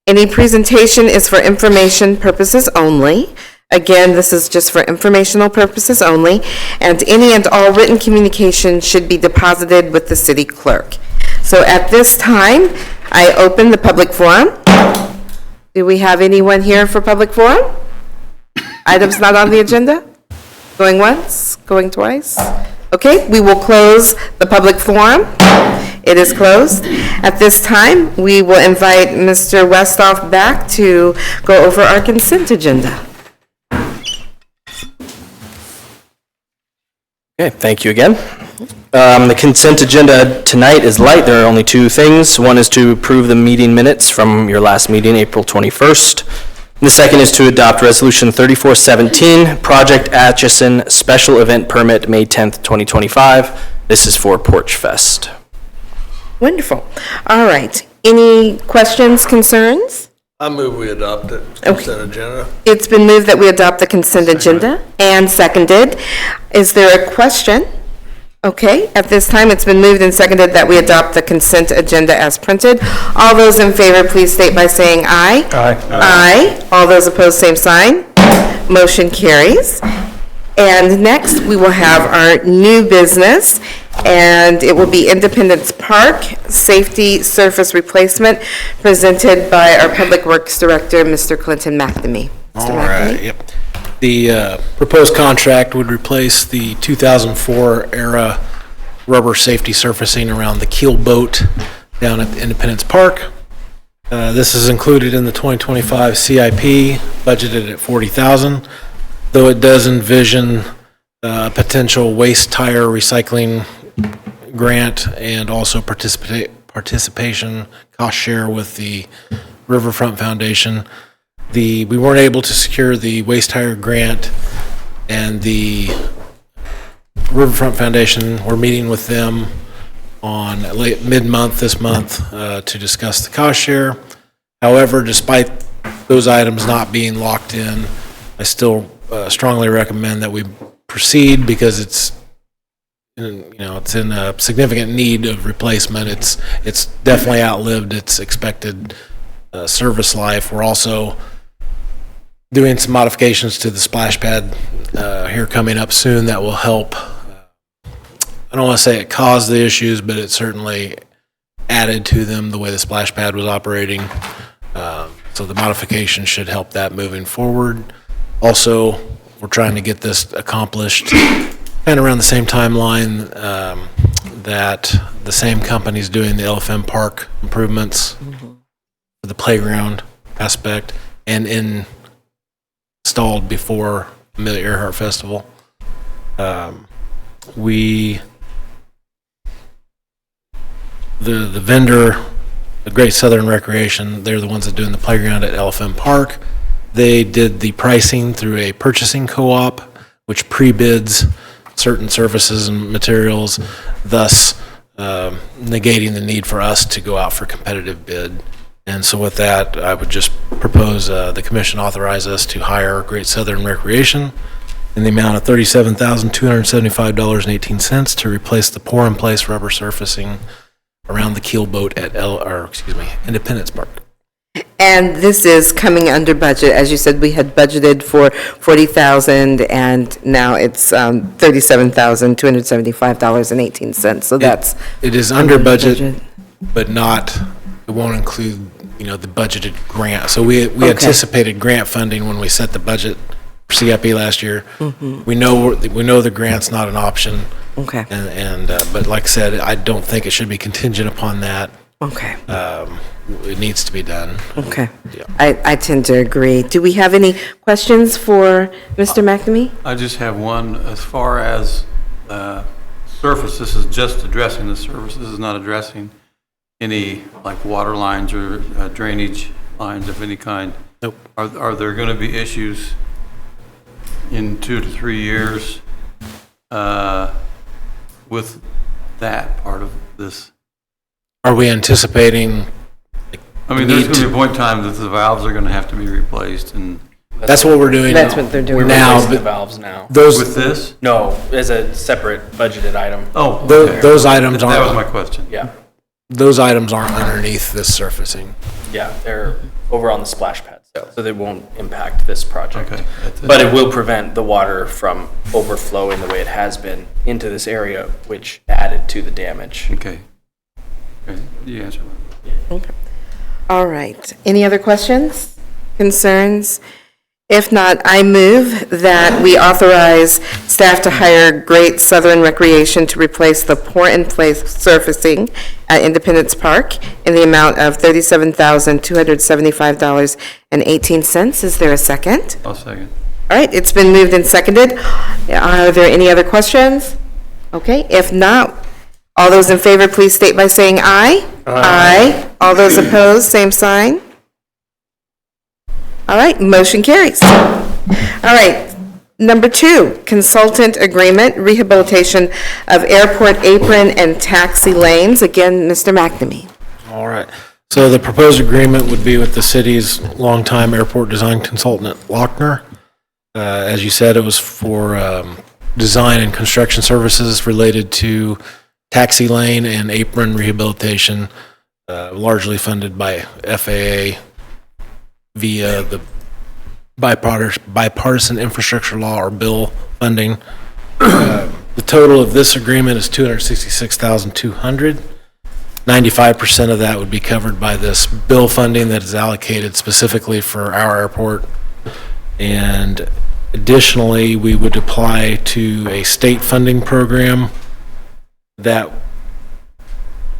[SPEAKER 1] Any presentation is for information purposes only. Again, this is just for informational purposes only, and any and all written communication should be deposited with the city clerk. So at this time, I open the public forum. Do we have anyone here for public forum? Items not on the agenda? Going once, going twice? Okay, we will close the public forum. It is closed. At this time, we will invite Mr. Westhoff back to go over our consent agenda.
[SPEAKER 4] Okay, thank you again. The consent agenda tonight is light. There are only two things. One is to approve the meeting minutes from your last meeting, April 21st. And the second is to adopt Resolution 3417, Project Atchison Special Event Permit, May 10th, 2025. This is for Porch Fest.
[SPEAKER 1] Wonderful. All right. Any questions, concerns?
[SPEAKER 6] I move we adopt it, consent agenda.
[SPEAKER 1] It's been moved that we adopt the consent agenda and seconded. Is there a question? Okay, at this time, it's been moved and seconded that we adopt the consent agenda as printed. All those in favor, please state by saying aye.
[SPEAKER 3] Aye.
[SPEAKER 1] Aye. All those opposed, same sign. Motion carries. And next, we will have our new business, and it will be Independence Park Safety Surface Replacement, presented by our Public Works Director, Mr. Clinton McNamee. Mr.
[SPEAKER 8] All
[SPEAKER 1] McNamee?
[SPEAKER 8] right, yep. The proposed contract would replace the 2004 era rubber safety surfacing around the keel boat down at Independence Park. This is included in the 2025 CIP, budgeted at $40,000, though it does envision a potential waste tire recycling grant and also participation cost share with the Riverfront Foundation. We weren't able to secure the waste tire grant, and the Riverfront Foundation, we're meeting with them on mid-month this month to discuss the cost share. However, despite those items not being locked in, I still strongly recommend that we proceed because it's in a significant need of replacement. It's definitely outlived its expected service life. We're also doing some modifications to the splash pad here coming up soon that will help. I don't want to say it caused the issues, but it certainly added to them the way the splash pad was operating. So the modification should help that moving forward. Also, we're trying to get this accomplished kind of around the same timeline that the same company's doing the LFM Park improvements for the playground aspect and installed before Amelia Earhart Festival. The vendor, the Great Southern Recreation, they're the ones that are doing the playground at LFM Park. They did the pricing through a purchasing co-op, which pre-bids certain services and materials, thus negating the need for us to go out for competitive bid. And so with that, I would just propose the commission authorize us to hire Great Southern Recreation in the amount of $37,275.18 to replace the pour-in-place rubber surfacing around the keel boat at Independence Park.
[SPEAKER 1] And this is coming under budget. As you said, we had budgeted for $40,000, and now it's $37,275.18. So that's
[SPEAKER 8] It is under budget, but not, it won't include, the budgeted grant. So we anticipated grant funding when we set the budget for CIP last year. We know the grant's not an option.
[SPEAKER 1] Okay.
[SPEAKER 8] But like I said, I don't think it should be contingent upon that.
[SPEAKER 1] Okay.
[SPEAKER 8] It needs to be done.
[SPEAKER 1] Okay.
[SPEAKER 8] Yeah.
[SPEAKER 1] I tend to agree. Do we have any questions for Mr. McNamee?
[SPEAKER 5] I just have one. As far as surface, this is just addressing the surface. This is not addressing any like water lines or drainage lines of any kind.
[SPEAKER 8] Nope.
[SPEAKER 5] Are there going to be issues in 2 to 3 years with that part of this?
[SPEAKER 8] Are we anticipating?
[SPEAKER 5] I mean, there's going to be a point in time that the valves are going to have to be replaced, and
[SPEAKER 8] That's what we're doing.
[SPEAKER 1] That's what they're doing.
[SPEAKER 8] now.
[SPEAKER 4] Replacing the
[SPEAKER 8] But
[SPEAKER 4] valves now.
[SPEAKER 8] those
[SPEAKER 5] with this?
[SPEAKER 4] No, as a separate budgeted item.
[SPEAKER 5] Oh, okay.
[SPEAKER 8] those items
[SPEAKER 5] That was my
[SPEAKER 8] aren't
[SPEAKER 5] question.
[SPEAKER 4] Yeah,
[SPEAKER 8] those items aren't underneath this surfacing.
[SPEAKER 4] yeah, they're over on the splash pad, so they won't impact this project.
[SPEAKER 5] Okay.
[SPEAKER 4] But it will prevent the water from overflowing the way it has been into this area, which added to the damage.
[SPEAKER 5] Okay. Okay. You answered my
[SPEAKER 1] All right. Any other questions, concerns? If not, I move that we authorize staff to hire Great Southern Recreation to replace the pour-in-place surfacing at Independence Park in the amount of $37,275.18. Is there a second?
[SPEAKER 5] I'll second.
[SPEAKER 1] All right, it's been moved and seconded. Are there any other questions? Okay, if not, all those in favor, please state by saying aye. Aye. All those opposed, same sign. All right, motion carries. All right, number 2, consultant agreement, rehabilitation of airport apron and taxi lanes. Again, Mr. McNamee.
[SPEAKER 8] All right. So the proposed agreement would be with the city's longtime airport design consultant, Lochner. As you said, it was for design and construction services related to taxi lane and apron rehabilitation, largely funded by FAA via the bipartisan infrastructure law or bill funding. The total of this agreement is $266,200. 95% of that would be covered by this bill funding that is allocated specifically for our airport. And additionally, we would apply to a state funding program that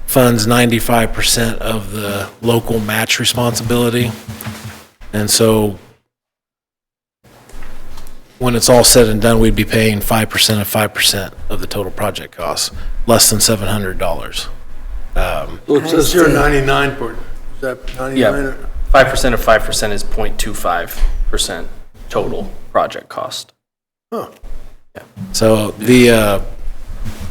[SPEAKER 8] funds 95% of the local match responsibility. And so when it's all said and done, we'd be paying 5% of 5% of the total project costs, less than $700.
[SPEAKER 6] Well, it says here 99 point, is that 99?
[SPEAKER 4] Yeah, 5% of 5% is 0.25% total project cost.
[SPEAKER 6] Huh.
[SPEAKER 8] So the, I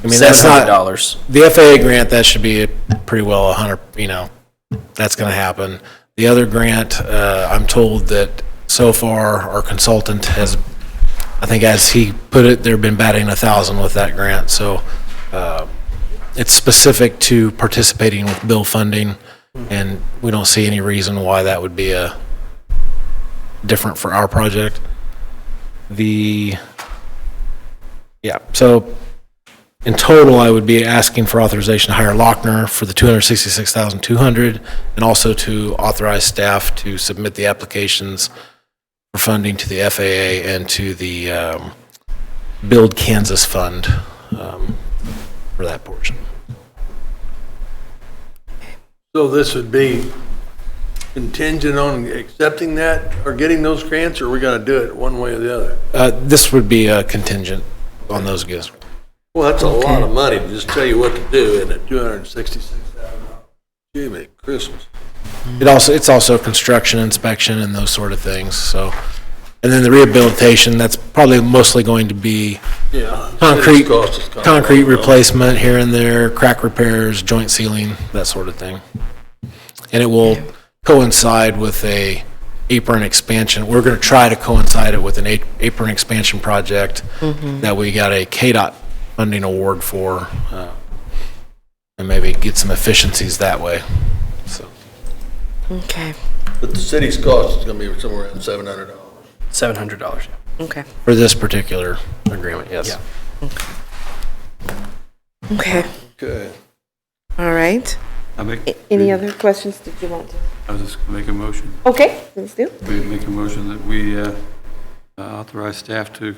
[SPEAKER 8] mean, that's not,
[SPEAKER 4] $700.
[SPEAKER 8] the FAA grant, that should be pretty well 100, that's going to happen. The other grant, I'm told that so far our consultant has, I think as he put it, they've been batting 1,000 with that grant. So it's specific to participating with bill funding, and we don't see any reason why that would be different for our project. So in total, I would be asking for authorization to hire Lochner for the $266,200, and also to authorize staff to submit the applications for funding to the FAA and to the Build Kansas Fund for that portion.
[SPEAKER 6] So this would be contingent on accepting that or getting those grants, or are we gonna do it one way or the other?
[SPEAKER 8] This would be a contingent on those gifts.
[SPEAKER 6] Well, that's a lot of money to just tell you what to do, and at $266,000. Jiminy Christmas.
[SPEAKER 8] It's also construction inspection and those sort of things, so. And then the rehabilitation, that's probably mostly going to be
[SPEAKER 6] Yeah.
[SPEAKER 8] concrete,
[SPEAKER 6] City's cost is kind of
[SPEAKER 8] concrete
[SPEAKER 6] low.
[SPEAKER 8] replacement here and there, crack repairs, joint sealing, that sort of thing. And it will coincide with a apron expansion. We're gonna try to coincide it with an apron expansion project that we got a KDOT funding award for, and maybe get some efficiencies that way, so.
[SPEAKER 1] Okay,
[SPEAKER 6] But the city's cost is gonna be somewhere around $700.
[SPEAKER 4] $700, yeah.
[SPEAKER 1] okay,
[SPEAKER 8] For this particular agreement, yes.
[SPEAKER 4] Yeah.
[SPEAKER 1] okay,
[SPEAKER 6] Okay.
[SPEAKER 1] all right. Any other questions did you want to?
[SPEAKER 5] I was just gonna make a motion.
[SPEAKER 1] Okay, please do.
[SPEAKER 5] We make a motion that we authorize staff to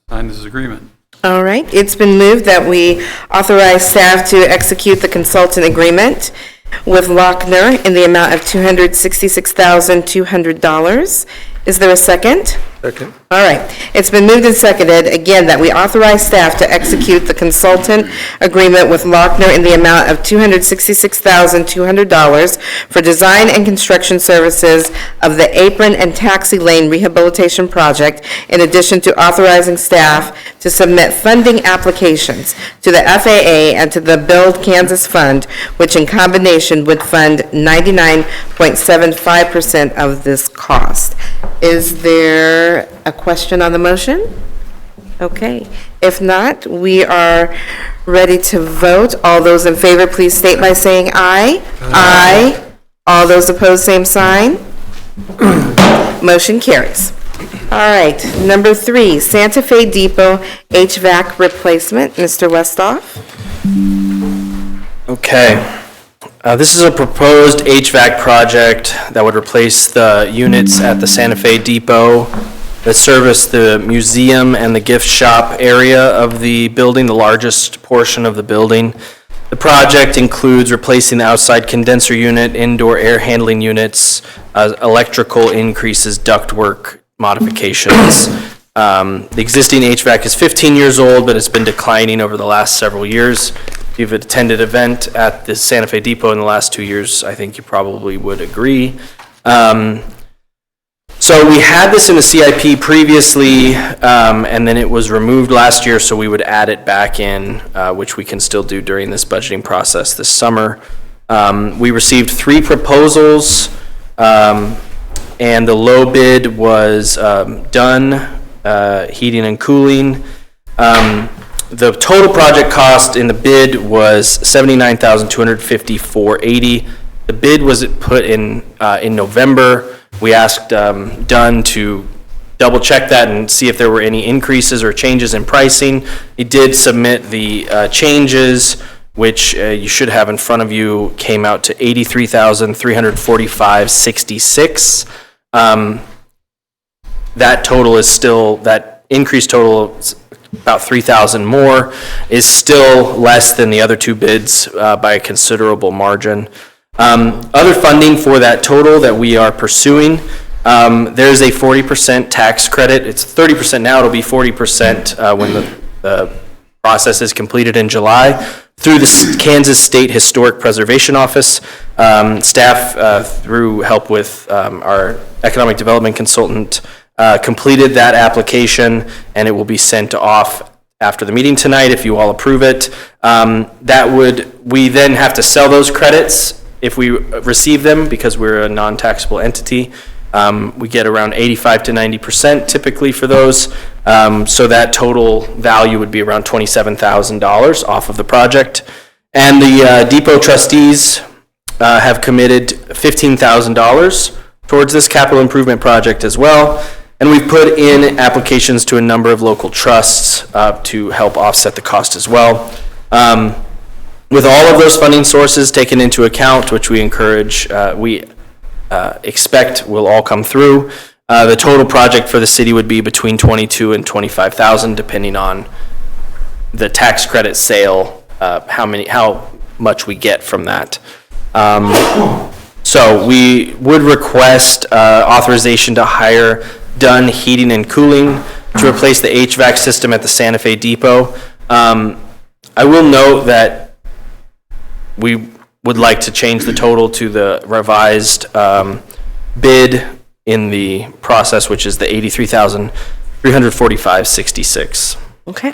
[SPEAKER 5] sign this agreement.
[SPEAKER 1] All right, it's been moved that we authorize staff to execute the consultant agreement with Lochner in the amount of $266,200. Is there a second?
[SPEAKER 6] Second.
[SPEAKER 1] All right, it's been moved and seconded, again, that we authorize staff to execute the consultant agreement with Lochner in the amount of $266,200 for design and construction services of the apron and taxi lane rehabilitation project, in addition to authorizing staff to submit funding applications to the FAA and to the Build Kansas Fund, which in combination would fund 99.75% of this cost. Is there a question on the motion? Okay, if not, we are ready to vote. All those in favor, please state by saying aye. Aye. All those opposed, same sign. Motion carries. All right, number 3, Santa Fe Depot HVAC replacement. Mr. Westhoff?
[SPEAKER 4] Okay. This is a proposed HVAC project that would replace the units at the Santa Fe Depot that service the museum and the gift shop area of the building, the largest portion of the building. The project includes replacing the outside condenser unit, indoor air handling units, electrical increases, ductwork modifications. The existing HVAC is 15 years old, but it's been declining over the last several years. If you've attended an event at the Santa Fe Depot in the last 2 years, I think you probably would agree. So we had this in the CIP previously, and then it was removed last year, so we would add it back in, which we can still do during this budgeting process this summer. We received 3 proposals, and the low bid was Dunn Heating and Cooling. The total project cost in the bid was $79,254.80. The bid was put in November. We asked Dunn to double check that and see if there were any increases or changes in pricing. He did submit the changes, which you should have in front of you, came out to $83,345.66. That total is still, that increased total, about $3,000 more, is still less than the other 2 bids by a considerable margin. Other funding for that total that we are pursuing, there's a 40% tax credit. It's 30% now, it'll be 40% when the process is completed in July, through the Kansas State Historic Preservation Office. Staff, through help with our economic development consultant, completed that application, and it will be sent off after the meeting tonight if you all approve it. We then have to sell those credits if we receive them, because we're a non-taxable entity. We get around 85 to 90% typically for those. So that total value would be around $27,000 off of the project. And the depot trustees have committed $15,000 towards this capital improvement project as well. And we've put in applications to a number of local trusts to help offset the cost as well. With all of those funding sources taken into account, which we encourage, we expect will all come through, the total project for the city would be between $22,000 and $25,000, depending on the tax credit sale, how much we get from that. So we would request authorization to hire Dunn Heating and Cooling to replace the HVAC system at the Santa Fe Depot. I will note that we would like to change the total to the revised bid in the process, which is the $83,345.66.
[SPEAKER 1] Okay.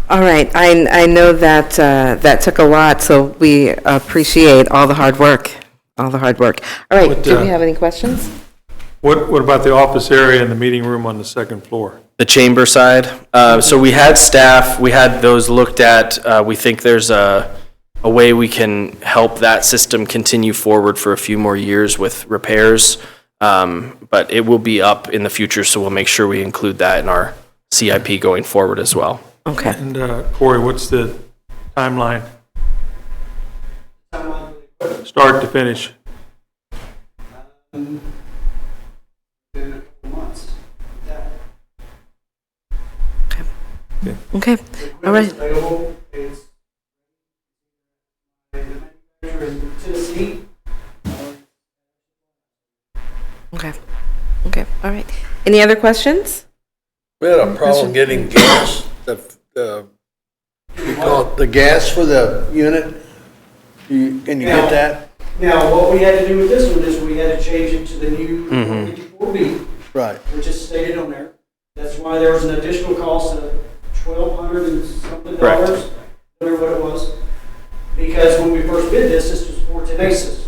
[SPEAKER 1] All right, I know that that took a lot, so we appreciate all the hard work, All right, do we have any questions?
[SPEAKER 3] What about the office area and the meeting room on the second floor?
[SPEAKER 4] The chamber side, so we had staff, we had those looked at. We think there's a way we can help that system continue forward for a few more years with repairs, but it will be up in the future, so we'll make sure we include that in our CIP going forward as well.
[SPEAKER 1] Okay.
[SPEAKER 3] And Corey, what's the timeline? Start to finish?
[SPEAKER 1] Okay, all right. Okay, all right. Any other questions?
[SPEAKER 6] We had a problem getting gas, you call it the gas for the unit. Can you get that?
[SPEAKER 9] Now, what we had to do with this one is we had to change it to the new 54B,
[SPEAKER 6] Right.
[SPEAKER 9] which is stated on there. That's why there was an additional cost of $1,200 and something
[SPEAKER 4] Correct.
[SPEAKER 9] dollars, whatever what it was. Because when we first did this was for Tenasis.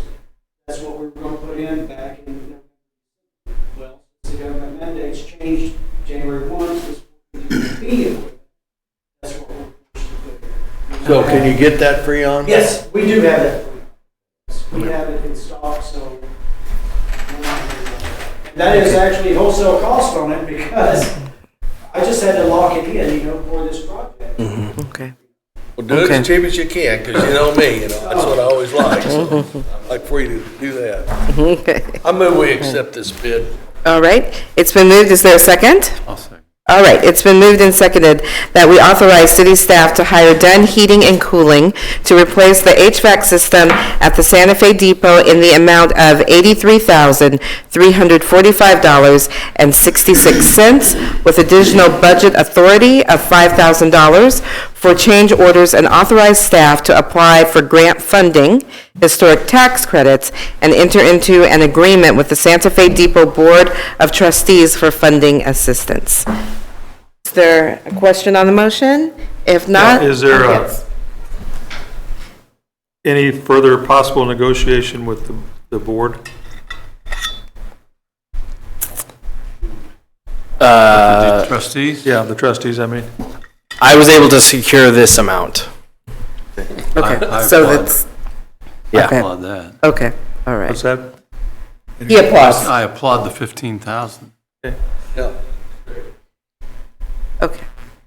[SPEAKER 9] That's what we were going to put in back in, well, the government mandates changed January 1, so it's immediately. That's what we're supposed to put in.
[SPEAKER 6] So can you get that free on?
[SPEAKER 9] Yes, we do have that. We have it in stock, so. That is actually wholesale cost on it because I just had to lock it in, for this project.
[SPEAKER 1] Okay.
[SPEAKER 6] Well, do it
[SPEAKER 1] Okay.
[SPEAKER 6] as cheap as you can, because you know me, that's what I always like. So I'd like for you to do that.
[SPEAKER 1] Okay.
[SPEAKER 6] I move we accept this bid.
[SPEAKER 1] All right, it's been moved, is there a second?
[SPEAKER 5] I'll say.
[SPEAKER 1] All right, it's been moved and seconded that we authorize city staff to hire Dunn Heating and Cooling to replace the HVAC system at the Santa Fe Depot in the amount of $83,345.66 with additional budget authority of $5,000 for change orders, and authorize staff to apply for grant funding, historic tax credits, and enter into an agreement with the Santa Fe Depot Board of Trustees for funding assistance. Is there a question on the motion? If not.
[SPEAKER 3] Is there
[SPEAKER 1] Yes.
[SPEAKER 3] any further possible negotiation with the board?
[SPEAKER 5] Trustees?
[SPEAKER 3] Yeah, the trustees, I mean.
[SPEAKER 4] I was able to secure this amount.
[SPEAKER 1] Okay,
[SPEAKER 5] I
[SPEAKER 1] so
[SPEAKER 5] applaud.
[SPEAKER 1] that's,
[SPEAKER 4] Yeah.
[SPEAKER 1] Okay.
[SPEAKER 5] Applaud that.
[SPEAKER 1] okay, all right.
[SPEAKER 3] What's that?
[SPEAKER 1] He applauds.
[SPEAKER 5] I applaud the 15,000.
[SPEAKER 6] Yeah.
[SPEAKER 1] Okay,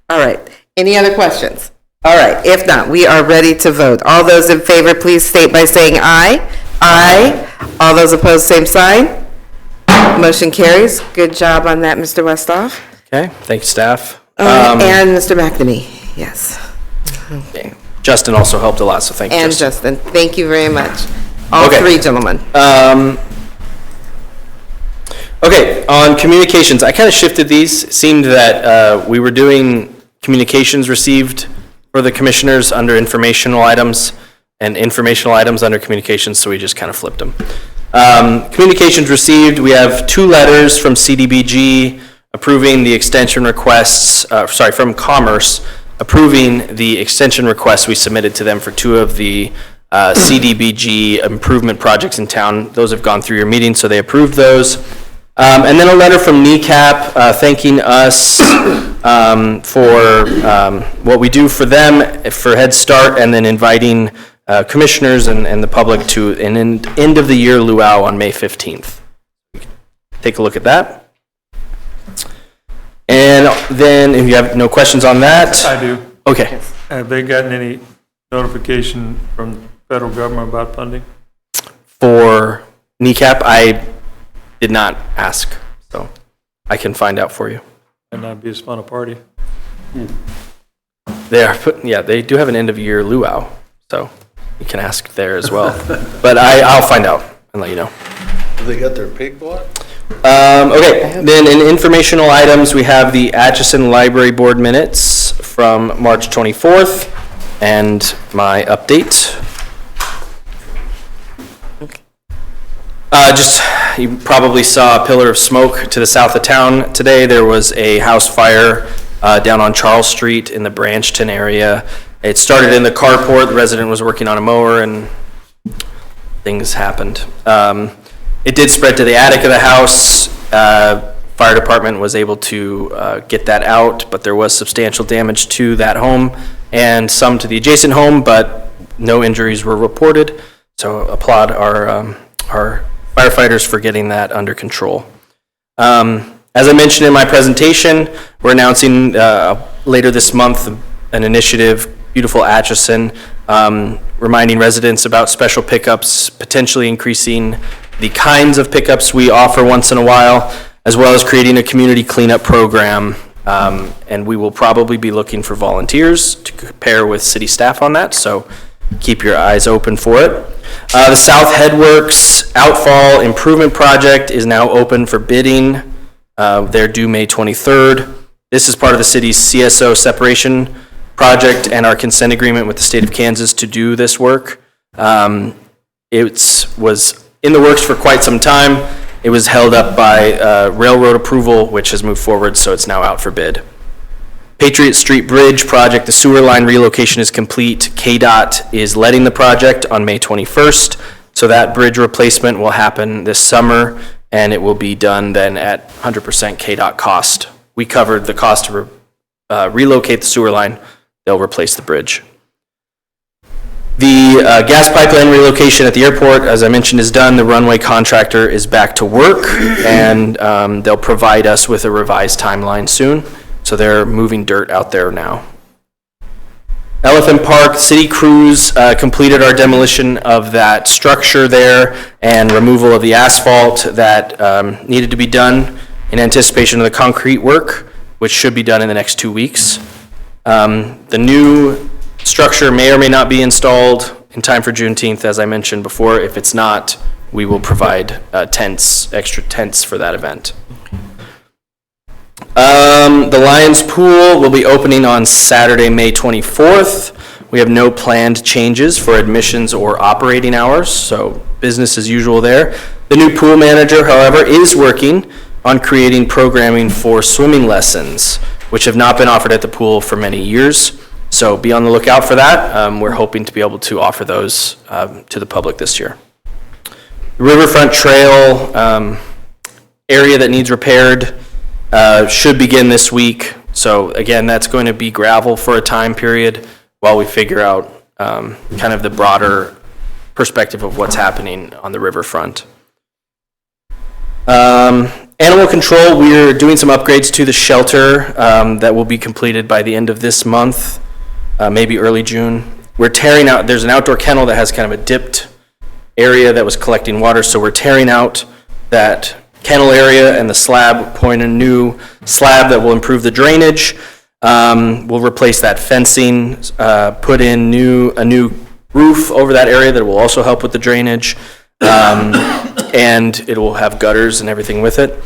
[SPEAKER 1] all right. Any other questions? All right, if not, we are ready to vote. All those in favor, please state by saying aye. Aye. All those opposed, same sign. Motion carries. Good job on that, Mr. Westhoff.
[SPEAKER 4] Okay, thank you, staff.
[SPEAKER 1] And Mr. McNamee, yes.
[SPEAKER 4] Justin also helped a lot, so thank you,
[SPEAKER 1] And
[SPEAKER 4] Justin.
[SPEAKER 1] Justin, thank you very much. All
[SPEAKER 4] Okay.
[SPEAKER 1] three gentlemen.
[SPEAKER 4] Okay, on communications, I kind of shifted these. It seemed that we were doing communications received for the commissioners under informational items and informational items under communications, so we just kind of flipped them. Communications received, we have 2 letters from CDBG approving the extension requests, from Commerce, approving the extension requests we submitted to them for 2 of the CDBG improvement projects in town. Those have gone through your meeting, so they approved those. And then a letter from NECAP thanking us for what we do for them, for Head Start, and then inviting commissioners and the public to an end-of-the-year luau on May 15th. Take a look at that. And then, if you have no questions on that,
[SPEAKER 3] I do.
[SPEAKER 4] okay.
[SPEAKER 3] Have they gotten any notification from the federal government about funding?
[SPEAKER 4] For NECAP, I did not ask, so I can find out for you.
[SPEAKER 3] And that'd be as fun a party.
[SPEAKER 4] They do have an end-of-year luau, so you can ask there as well. But I'll find out and let you know.
[SPEAKER 6] Have they got their pig bought?
[SPEAKER 4] Okay, then in informational items, we have the Atchison Library Board minutes from March 24th and my update. You probably saw a pillar of smoke to the south of town today. There was a house fire down on Charles Street in the Branchton area. It started in the carport. The resident was working on a mower and things happened. It did spread to the attic of the house. Fire department was able to get that out, but there was substantial damage to that home and some to the adjacent home, but no injuries were reported. So applaud our firefighters for getting that under control. As I mentioned in my presentation, we're announcing later this month an initiative, Beautiful Atchison, reminding residents about special pickups, potentially increasing the kinds of pickups we offer once in a while, as well as creating a community cleanup program. And we will probably be looking for volunteers to pair with city staff on that, so keep your eyes open for it. The South Headworks Outfall Improvement Project is now open for bidding. They're due May 23rd. This is part of the city's CSO separation project and our consent agreement with the state of Kansas to do this work. It was in the works for quite some time. It was held up by railroad approval, which has moved forward, so it's now out for bid. Patriot Street Bridge project, the sewer line relocation is complete. KDOT is letting the project on May 21st, so that bridge replacement will happen this summer, and it will be done then at 100% KDOT cost. We covered the cost to relocate the sewer line. They'll replace the bridge. The gas pipeline relocation at the airport, as I mentioned, is done. The runway contractor is back to work, and they'll provide us with a revised timeline soon. So they're moving dirt out there now. Elephant Park, city crews completed our demolition of that structure there and removal of the asphalt that needed to be done in anticipation of the concrete work, which should be done in the next 2 weeks. The new structure may or may not be installed in time for Juneteenth, as I mentioned before. If it's not, we will provide tents, extra tents for that event. The Lions Pool will be opening on Saturday, May 24th. We have no planned changes for admissions or operating hours, so business as usual there. The new pool manager, however, is working on creating programming for swimming lessons, which have not been offered at the pool for many years. So be on the lookout for that. We're hoping to be able to offer those to the public this year. The Riverfront Trail area that needs repaired should begin this week. So again, that's going to be gravel for a time period while we figure out kind of the broader perspective of what's happening on the riverfront. Animal control, we're doing some upgrades to the shelter that will be completed by the end of this month, maybe early June. We're tearing out, there's an outdoor kennel that has kind of a dipped area that was collecting water, so we're tearing out that kennel area and the slab, pouring a new slab that will improve the drainage. We'll replace that fencing, put in a new roof over that area that will also help with the drainage, and it will have gutters and everything with it.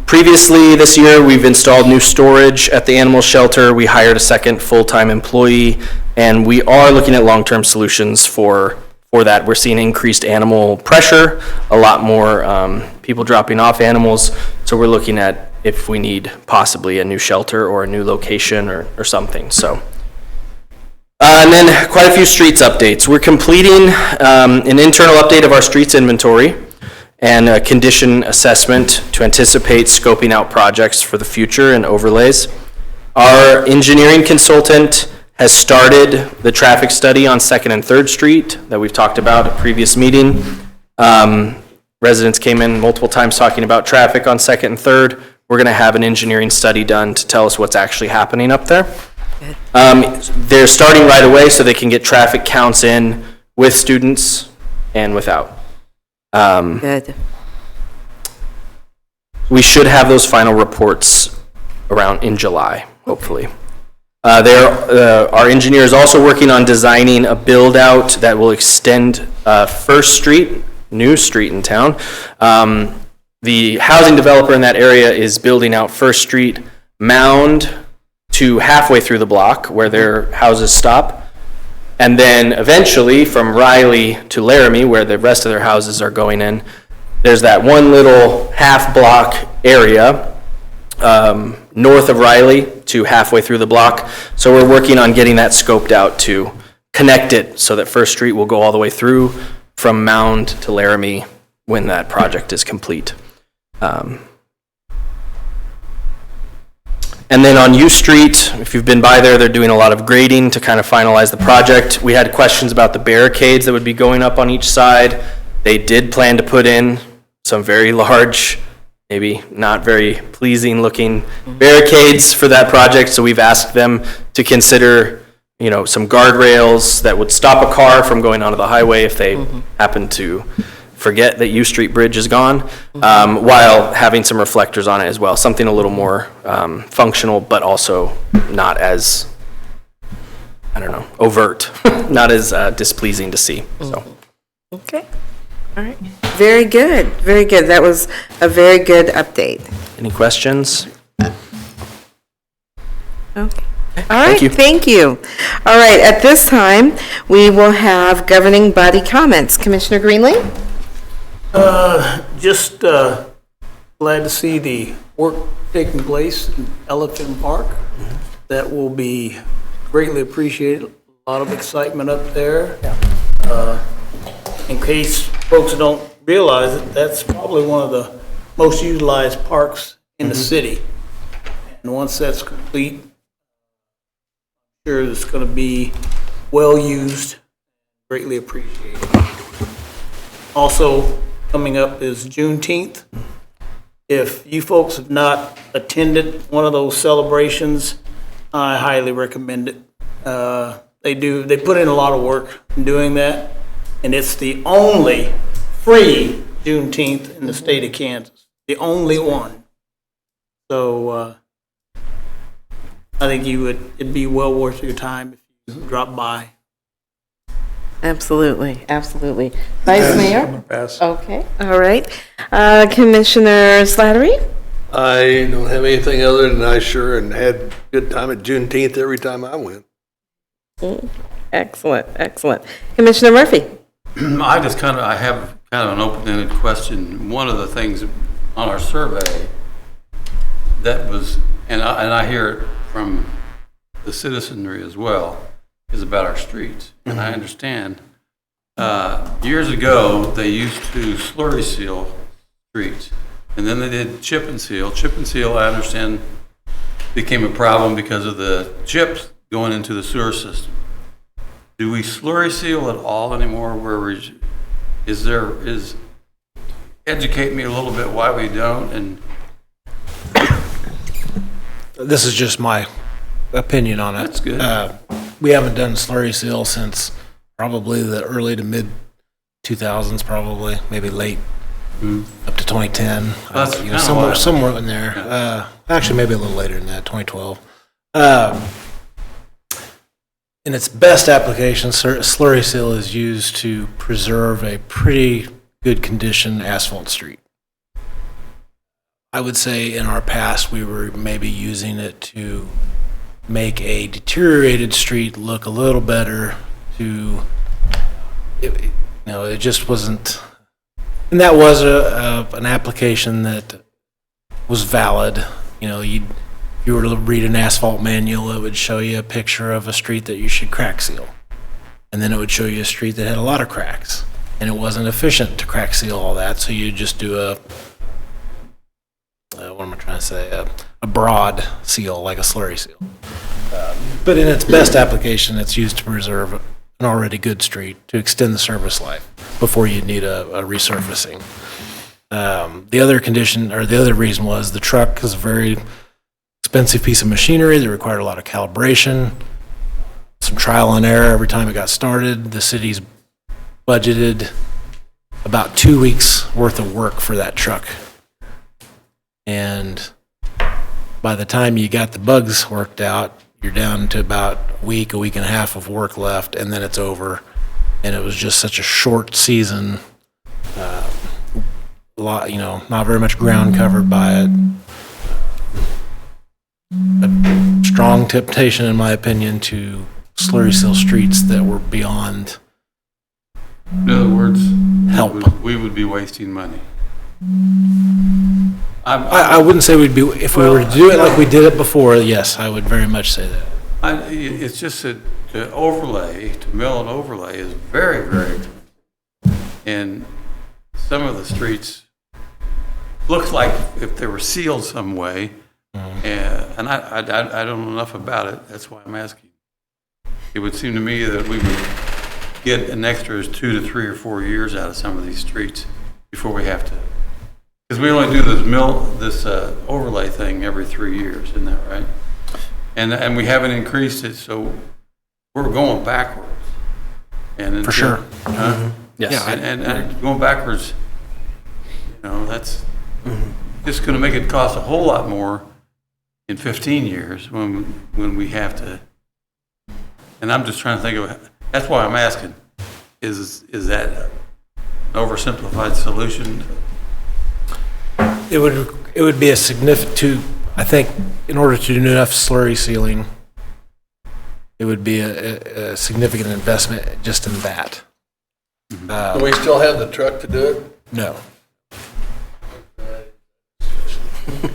[SPEAKER 4] Previously this year, we've installed new storage at the animal shelter. We hired a second full-time employee, and we are looking at long-term solutions for that. We're seeing increased animal pressure, a lot more people dropping off animals, so we're looking at if we need possibly a new shelter or a new location or something. So, and then quite a few streets updates. We're completing an internal update of our streets inventory and a condition assessment to anticipate scoping out projects for the future and overlays. Our engineering consultant has started the traffic study on 2nd and 3rd Street that we've talked about at a previous meeting. Residents came in multiple times talking about traffic on 2nd and 3rd. We're going to have an engineering study done to tell us what's actually happening up there. They're starting right away so they can get traffic counts in with students and without.
[SPEAKER 1] Good.
[SPEAKER 4] We should have those final reports around in July, hopefully. Our engineer is also working on designing a build-out that will extend 1st Street, new street in town. The housing developer in that area is building out 1st Street Mound to halfway through the block where their houses stop. And then eventually from Riley to Laramie, where the rest of their houses are going in, there's that one little half-block area north of Riley to halfway through the block. So we're working on getting that scoped out to connect it so that 1st Street will go all the way through from Mound to Laramie when that project is complete. And then on U Street, if you've been by there, they're doing a lot of grading to kind of finalize the project. We had questions about the barricades that would be going up on each side. They did plan to put in some very large, maybe not very pleasing looking barricades for that project. So we've asked them to consider, some guardrails that would stop a car from going onto the highway if they happen to forget that U Street Bridge is gone, while having some reflectors on it as well. Something a little more functional, but also not as, overt, not as displeasing to see. So.
[SPEAKER 1] Okay. All right. Very good. Very good. That was a very good update.
[SPEAKER 4] Any questions?
[SPEAKER 1] Okay. All right.
[SPEAKER 4] you.
[SPEAKER 1] Thank you. All right. At this time, we will have governing body comments. Commissioner Greenlee?
[SPEAKER 9] Just glad to see the work taking place in Elephant Park. That will be greatly appreciated. A lot of excitement up there. In case folks don't realize it, that's probably one of the most utilized parks in the city. And once that's complete, I'm sure it's going to be well used, greatly appreciated. Also, coming up is Juneteenth. If you folks have not attended one of those celebrations, I highly recommend it. They put in a lot of work in doing that, and it's the only free Juneteenth in the state of Kansas, the only one. So I think it'd be well worth your time if you drop by.
[SPEAKER 1] Absolutely, absolutely. Vice Mayor?
[SPEAKER 3] Pass.
[SPEAKER 1] Okay, all right. Commissioner Slattery?
[SPEAKER 6] I don't have anything other than I sure and had a good time at Juneteenth every time I went.
[SPEAKER 1] Excellent, excellent. Commissioner Murphy?
[SPEAKER 5] I have kind of an open-ended question. One of the things on our survey that was, and I hear it from the citizenry as well, is about our streets. And I understand, years ago, they used to slurry seal streets. And then they did chip and seal. Chip and seal, I understand, became a problem because of the chips going into the sewer system. Do we slurry seal at all anymore? Educate me a little bit why we don't, and
[SPEAKER 8] This is just my opinion on it.
[SPEAKER 5] That's good.
[SPEAKER 8] We haven't done slurry seal since probably the early to mid 2000s, probably maybe late up to 2010.
[SPEAKER 5] That's kinda what-
[SPEAKER 8] somewhere in there. Actually, maybe a little later than that, 2012. In its best application, slurry seal is used to preserve a pretty good condition asphalt street. I would say in our past, we were maybe using it to make a deteriorated street look a little better it just wasn't, and that was an application that was valid. If you were to read an asphalt manual, it would show you a picture of a street that you should crack seal. And then it would show you a street that had a lot of cracks. And it wasn't efficient to crack seal all that, so you just do a broad seal, like a slurry seal. But in its best application, it's used to preserve an already good street, to extend the service life before you need a resurfacing. The other reason was the truck is a very expensive piece of machinery that required a lot of calibration, some trial and error every time it got started. The city's budgeted about 2 weeks worth of work for that truck. And by the time you got the bugs worked out, you're down to about a week and a half of work left, and then it's over. And it was just such a short season, not very much ground covered by it. A strong temptation, in my opinion, to slurry seal streets that were beyond
[SPEAKER 5] in other words,
[SPEAKER 8] help.
[SPEAKER 5] we would be wasting money.
[SPEAKER 8] I wouldn't say we'd be, if we were to do it like we did it before, yes, I would very much say that.
[SPEAKER 5] It's just that to mill and overlay is very, very expensive. And some of the streets looks like if they were sealed some way, and I don't know enough about it, that's why I'm asking. It would seem to me that we would get an extra 2 to 3 or 4 years out of some of these streets before we have to. Because we only do this overlay thing every 3 years, isn't that right? And we haven't increased it, so we're going backwards. And
[SPEAKER 8] For sure.
[SPEAKER 4] Yes.
[SPEAKER 8] Yeah,
[SPEAKER 5] and going backwards, that's just going to make it cost a whole lot more in 15 years when we have to. And I'm just trying to think of, that's why I'm asking, is that an oversimplified solution?
[SPEAKER 8] It would be a significant, I think, in order to do enough slurry sealing, it would be a significant investment just in that.
[SPEAKER 6] Do we still have the truck to do it?
[SPEAKER 8] No.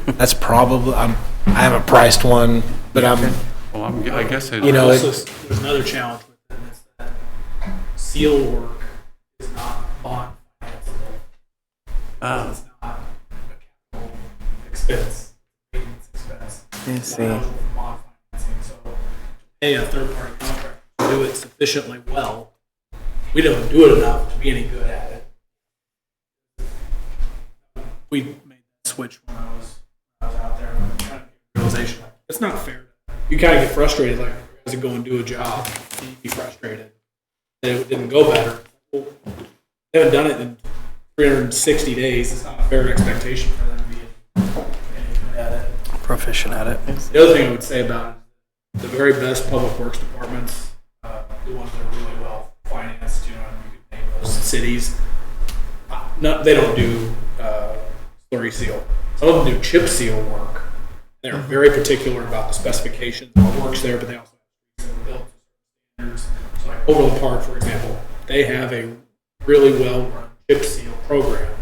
[SPEAKER 8] That's probably, I haven't priced one, but
[SPEAKER 5] Well, I guess it.
[SPEAKER 7] There's another challenge with it, and it's that seal work is not bond financeable. It's not a capital expense, maintenance expense.
[SPEAKER 1] I
[SPEAKER 7] It's
[SPEAKER 1] see.
[SPEAKER 7] not eligible for bond financing, so to pay a third-party contractor to do it sufficiently well, we don't do it enough to be any good at it. We made that switch when I was out there, and I'm trying to get a realization, like, it's not fair. You kind of get frustrated, like,
[SPEAKER 9] doesn't go and do a job, you'd be frustrated that it didn't go better. Well, they haven't done it in 360 days. It's not a fair expectation for them to be any good at it.
[SPEAKER 8] Proficient at it.
[SPEAKER 9] The other thing I would say about it, the very best public works departments, the ones that are really well financed, you could name those cities, they don't do slurry seal. Some of them do chip seal work. They're very particular about the specifications of what works there, but they also have built standards. So like Over the Park, for example, they have a really well-run chip seal program.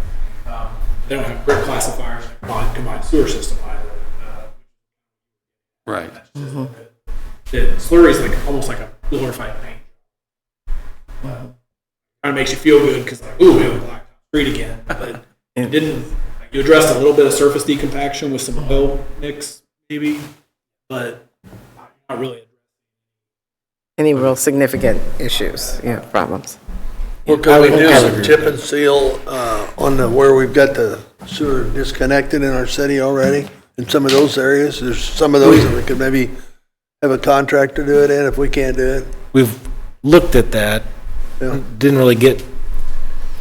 [SPEAKER 9] They don't have grit classifiers in their combined sewer system either.
[SPEAKER 5] Right.
[SPEAKER 9] The slurry is like almost like a glorified paint. Kind of makes you feel good because like, ooh, we have a blacktop street again. But it didn't. Like, you addressed a little bit of surface decompaction with some oil mix, maybe, but not really.
[SPEAKER 1] Any real significant issues, problems?
[SPEAKER 6] Well, can we do some chip and seal on where we've got the sewer disconnected in our city already? In some of those areas, there's some of those that we could maybe have a contractor do it in if we can't do it.
[SPEAKER 8] We've looked at that.
[SPEAKER 6] Yeah.
[SPEAKER 8] Didn't really get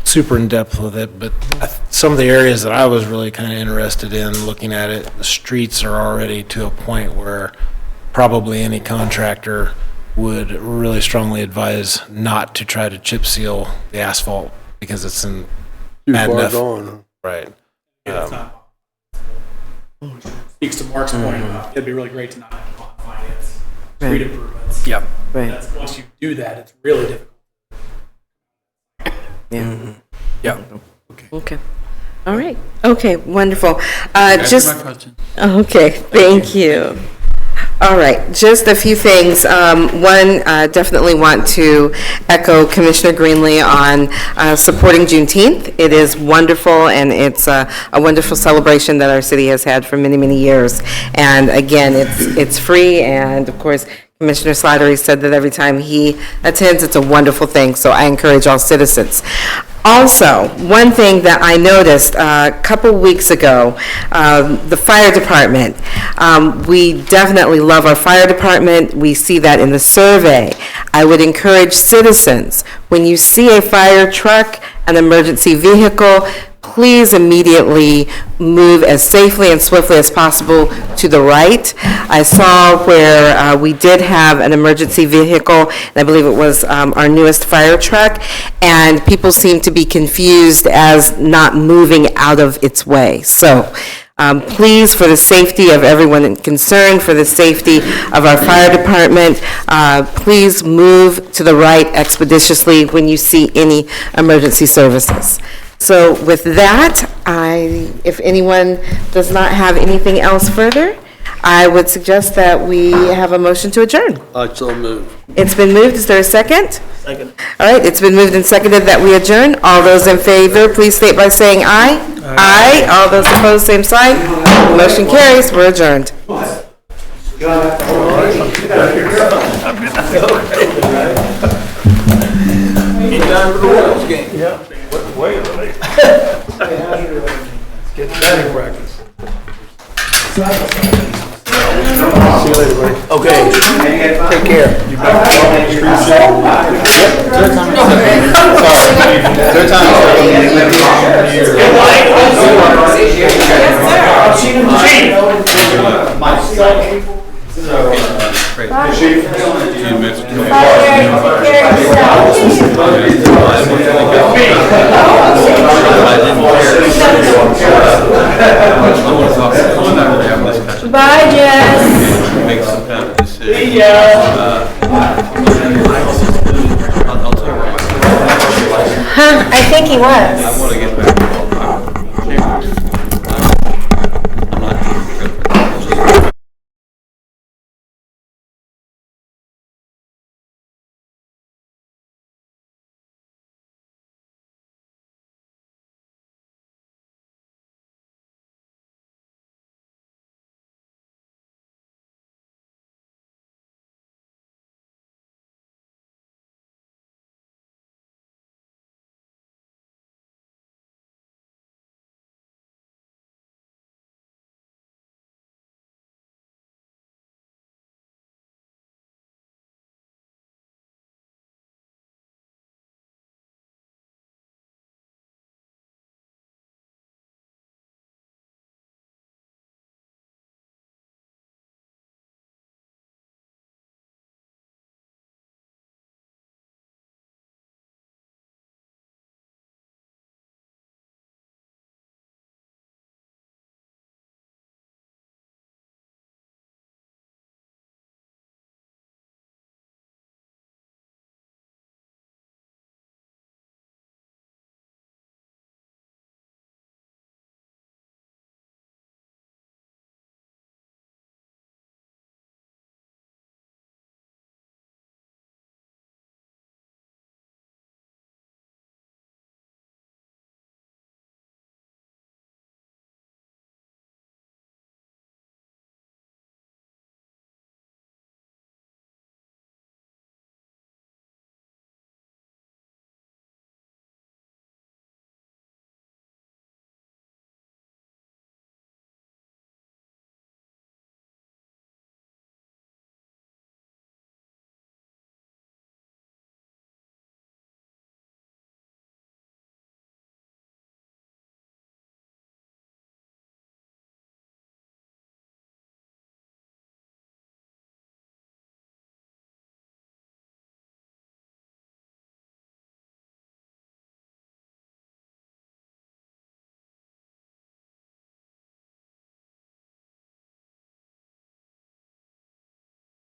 [SPEAKER 8] super in depth with it, but some of the areas that I was really kind of interested in looking at it, the streets are already to a point where probably any contractor would really strongly advise not to try to chip seal the asphalt because it's in
[SPEAKER 6] Too
[SPEAKER 8] bad
[SPEAKER 6] far
[SPEAKER 8] enough.
[SPEAKER 6] gone.
[SPEAKER 8] Right.
[SPEAKER 9] It's not. Which speaks to Mark's point about it'd be really great to not have to bond finance street improvements.
[SPEAKER 8] Yep.
[SPEAKER 1] Right,
[SPEAKER 9] That's, once you do that, it's really difficult.
[SPEAKER 1] yeah,
[SPEAKER 8] Yeah.
[SPEAKER 1] okay. All right, okay, wonderful.
[SPEAKER 5] That's
[SPEAKER 1] Just,
[SPEAKER 5] my question.
[SPEAKER 1] okay, thank you. All right, just a few things. One, definitely want to echo Commissioner Greenlee on supporting Juneteenth. It is wonderful, and it's a wonderful celebration that our city has had for many, many years. And again, it's free, and of course, Commissioner Slattery said that every time he attends, it's a wonderful thing, so I encourage all citizens. Also, one thing that I noticed a couple weeks ago, the fire department. We definitely love our fire department. We see that in the survey. I would encourage citizens, when you see a fire truck, an emergency vehicle, please immediately move as safely and swiftly as possible to the right. I saw where we did have an emergency vehicle, and I believe it was our newest fire truck, and people seem to be confused as not moving out of its way. So please, for the safety of everyone concerned, for the safety of our fire department, please move to the right expeditiously when you see any emergency services. So with that, if anyone does not have anything else further, I would suggest that we have a motion to adjourn.
[SPEAKER 6] I'd so move.
[SPEAKER 1] It's been moved. Is there a second? Second. All right, it's been moved and seconded that we adjourn. All those in favor, please state by saying aye. Aye. All those opposed, same sign. Motion carries. We're adjourned.
[SPEAKER 3] Way early.
[SPEAKER 6] Get batting practice.
[SPEAKER 8] Okay. Take care.
[SPEAKER 2] Bye, Jess.
[SPEAKER 5] Make some kind of decision.
[SPEAKER 2] See ya.
[SPEAKER 5] I'll tell you what.
[SPEAKER 2] I think he was.
[SPEAKER 5] I want to